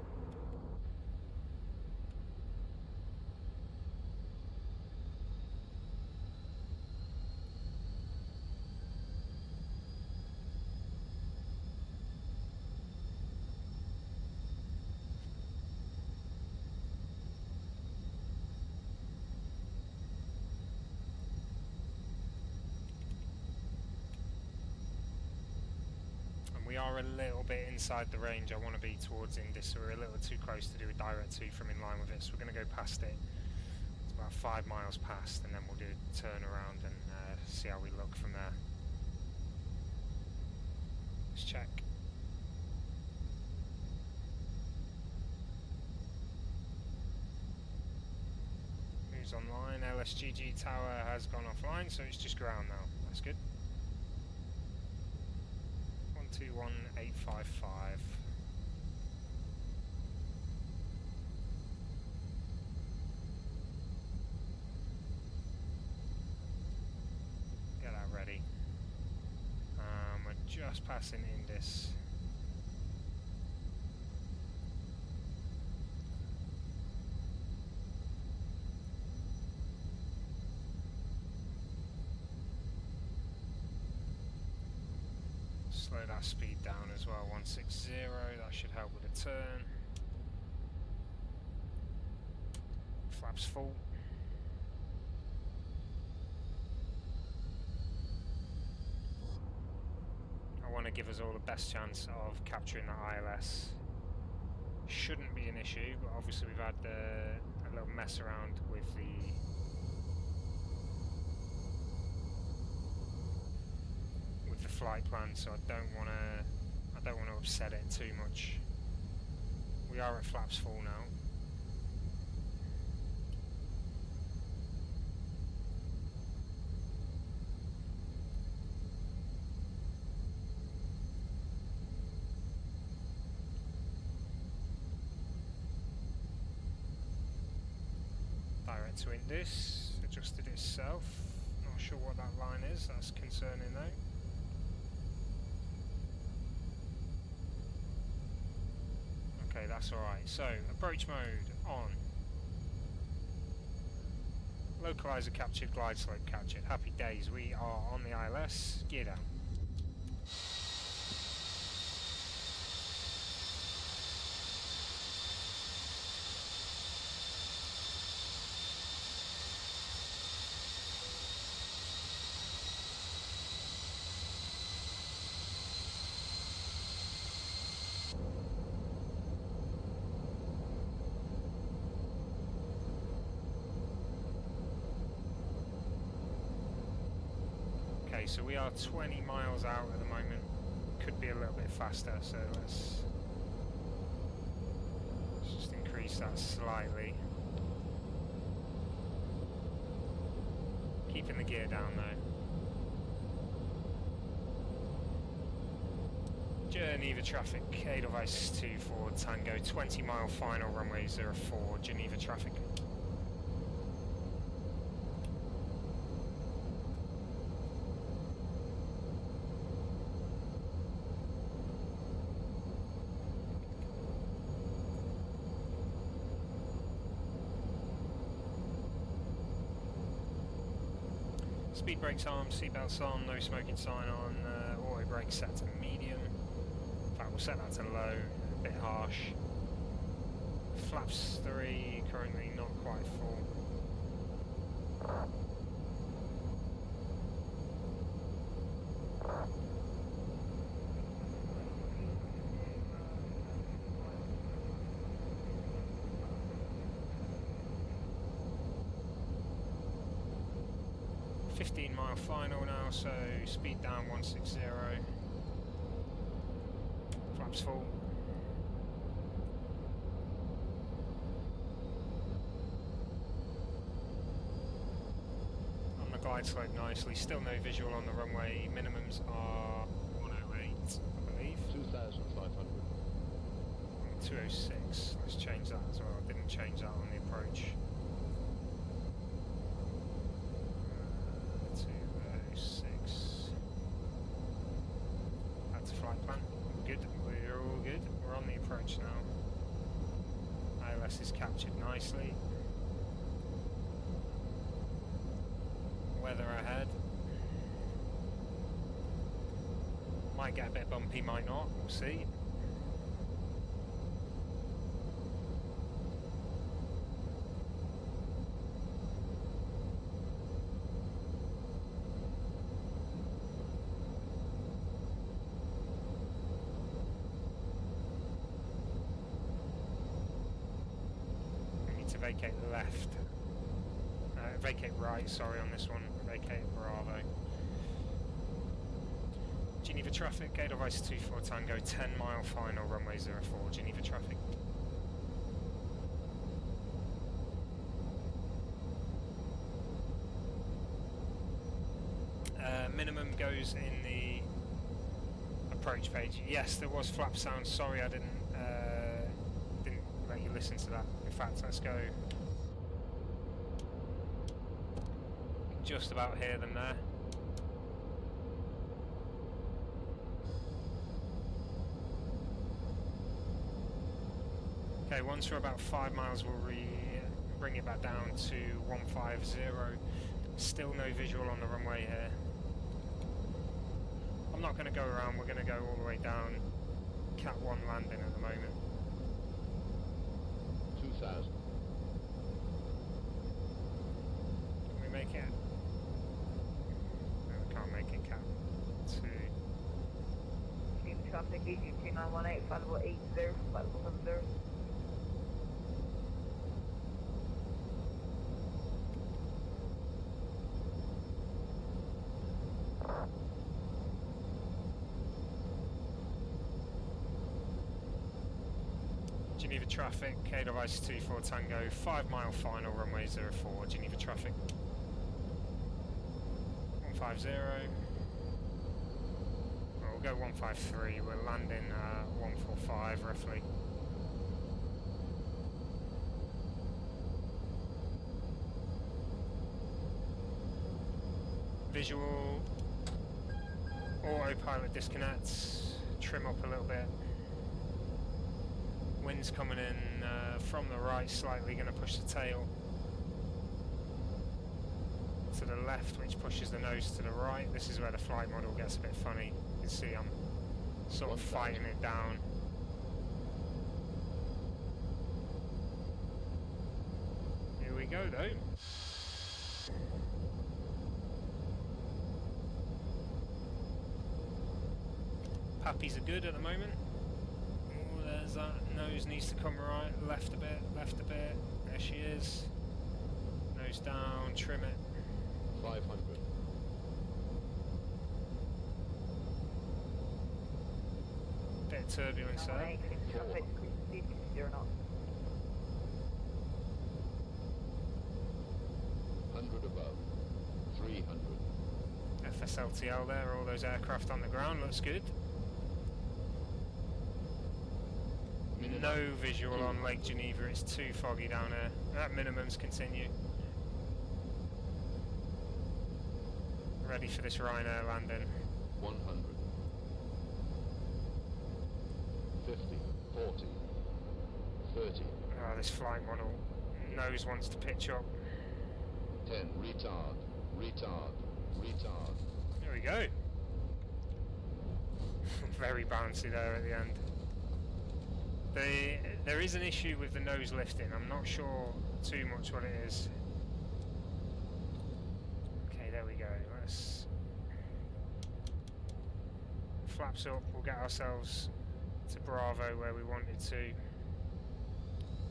[SPEAKER 4] We are a little bit inside the range. I want to be towards Indus, so we're a little too close to do a direct 2 from in line with it, so we're going to go past it. It's about 5 miles past, and then we'll do a turn around and see how we look from there. Let's check. Who's online? LSGG tower has gone offline, so it's just ground now. That's good. 121855. Get that ready. We're just passing Indus. Slow that speed down as well, 160, that should help with a turn. Flaps full. I want to give us all the best chance of capturing that ILS. Shouldn't be an issue, but obviously we've had a little mess around with the flight plan, so I don't want to upset it too much. We are at flaps full now. Direct to Indus, adjusted itself. Not sure what that line is, that's concerning though. Okay, that's alright. So, approach mode on. Localizer captured, glide slope captured. Happy days, we are on the ILS. Gear down. So we are 20 miles out at the moment, could be a little bit faster, so let's just increase that slightly. Keeping the gear down though. Geneva traffic, Edelweiss 24 Tango, 20 mile final, runway 04, Geneva traffic. Speed brakes on, seatbelts on, no smoking sign on, auto brake set to medium. In fact, we'll set that to low, a bit harsh. Flaps 3, currently not quite full. Mile final now, so speed down 160. Flaps full. On the glide slope nicely, still no visual on the runway. Minimums are 108, I believe.
[SPEAKER 8] 2,500.
[SPEAKER 4] 206. Let's change that as well. I didn't change that on the approach. 206. That's a flight plan. Good. We're all good. We're on the approach now. ILS is captured nicely. Weather ahead. Might get a bit bumpy, might not. We'll see. vacate left. Vacate right, sorry, on this one. Vacate Bravo. Geneva traffic, gate of ice 24 Tango, 10 mile final, runway 04, Geneva traffic. Minimum goes in the approach page. Yes, there was flap sound, sorry I didn't let you listen to that. In fact, let's go just about here than there. Okay, once we're about 5 miles, we'll bring it back down to 150. Still no visual on the runway here. I'm not going to go around, we're going to go all the way down Cat 1 landing at the moment.
[SPEAKER 8] 2000.
[SPEAKER 4] Can we make it? No, we can't make it, Cat 2.
[SPEAKER 3] Geneva traffic, EG 2918, flight level 80, flight level 70.
[SPEAKER 4] Geneva traffic, K device 24 Tango, 5 mile final, runway 04, Geneva traffic. 150. Well, we'll go 153, we're landing 145 roughly. Visual, autopilot disconnects, trim up a little bit. Wind's coming in from the right, slightly going to push the tail to the left, which pushes the nose to the right. This is where the flight model gets a bit funny. You can see I'm sort of fighting it down. Here we go though. Puppies are good at the moment. There's that, nose needs to come right, left a bit, there she is. Nose down, trim it.
[SPEAKER 8] 500.
[SPEAKER 4] Bit of turbulence there.
[SPEAKER 8] 100 above. 300.
[SPEAKER 4] FSLTL there, all those aircraft on the ground, looks good. No visual on Lake Geneva, it's too foggy down there. At minimums, continue. Ready for this Ryanair landing.
[SPEAKER 8] 100. 50. 40. 30.
[SPEAKER 4] Oh, this flight model. Nose wants to pitch up.
[SPEAKER 8] 10. Retard. Retard. Retard.
[SPEAKER 4] There we go. Very bouncy there at the end. There is an issue with the nose lifting. I'm not sure too much what it is. Okay, there we go. Let's flaps up. We'll get ourselves to Bravo where we wanted to.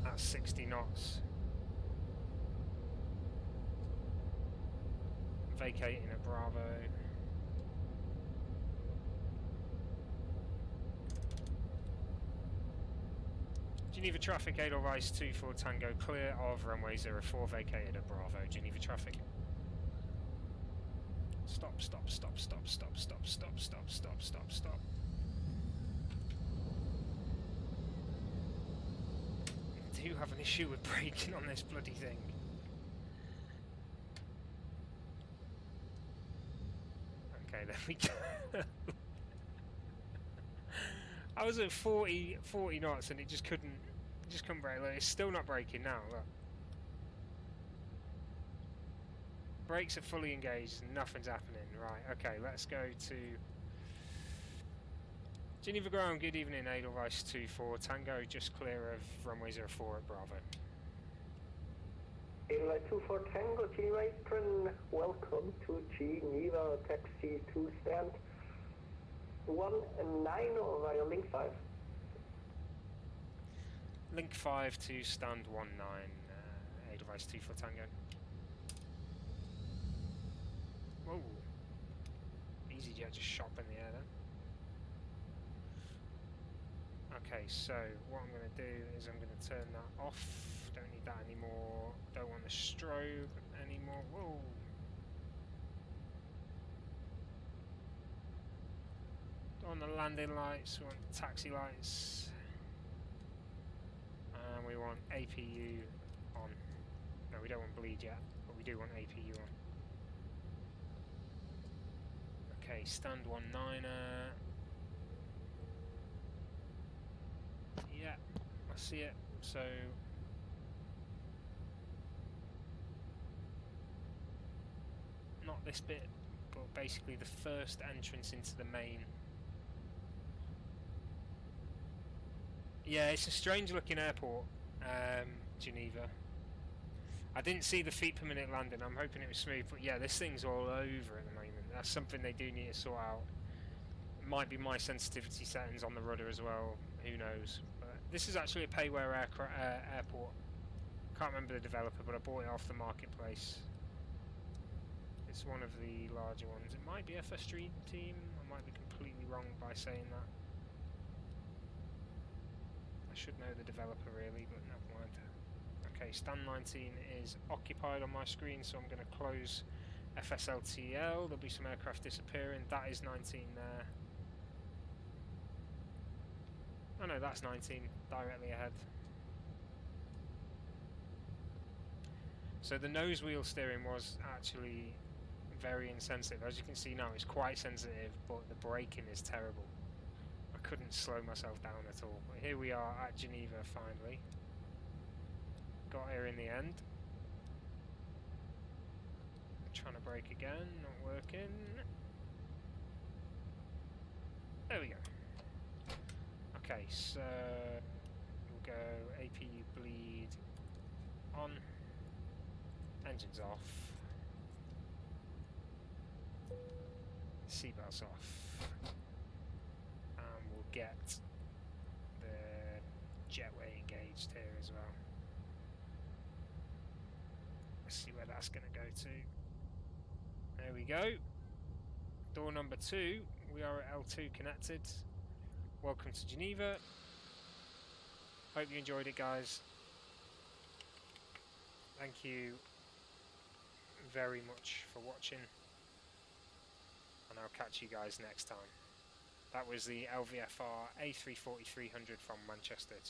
[SPEAKER 4] That's 60 knots. Vacating at Bravo. Geneva traffic, 8 of ice, 24 Tango, clear of runway 04, vacated at Bravo. Geneva traffic. Stop, stop, stop, stop, stop, stop, stop, stop, stop, stop, stop. I do have an issue with braking on this bloody thing. Okay, there we go. I was at 40 knots and it just couldn't brake. Look, it's still not braking now, look. Brakes are fully engaged and nothing's happening. Right, okay, let's go to Geneva ground, good evening, Edelweiss 24 Tango, just clear of runway 04 at Bravo.
[SPEAKER 1] Edelweiss 24 Tango, Geneva Eastern, welcome to Geneva, taxi to stand 19 or via link 5?
[SPEAKER 4] Link 5 to stand 19, device 2 for Tango. Whoa. EasyJet just shot up in the air then. Okay, so what I'm going to do is I'm going to turn that off. Don't need that anymore. Don't want the strobe anymore. Whoa. Don't want the landing lights. We want taxi lights. And we want APU on. No, we don't want bleed yet, but we do want APU on. Okay, stand 19er. Yeah, I see it. So not this bit, but basically the first entrance into the main. Yeah, it's a strange looking airport, Geneva. I didn't see the feet per minute landing. I'm hoping it was smooth, but yeah, this thing's all over at the moment. That's something they do need to sort out. It might be my sensitivity settings on the rudder as well. Who knows? But this is actually a payware airport. Can't remember the developer, but I bought it off the marketplace. It's one of the larger ones. It might be FS Stream Team. I might be completely wrong by saying that. I should know the developer really, but never mind. Okay, stand 19 is occupied on my screen, so I'm going to close FSLTL. There'll be some aircraft disappearing. That is 19 there. Oh no, that's 19 directly ahead. So the nose wheel steering was actually very insensitive. As you can see now, it's quite sensitive, but the braking is terrible. I couldn't slow myself down at all. But here we are at Geneva finally. Got here in the end. Trying to brake again, not working. There we go. Okay, so we'll go APU bleed on. Engines off. Seatbelts off. And we'll get the jetway engaged here as well. Let's see where that's going to go to. There we go. Door number 2. We are at L2 connected. Welcome to Geneva. Hope you enjoyed it, guys. Thank you very much for watching, and I'll catch you guys next time. That was the LVFR A340-300 from Manchester to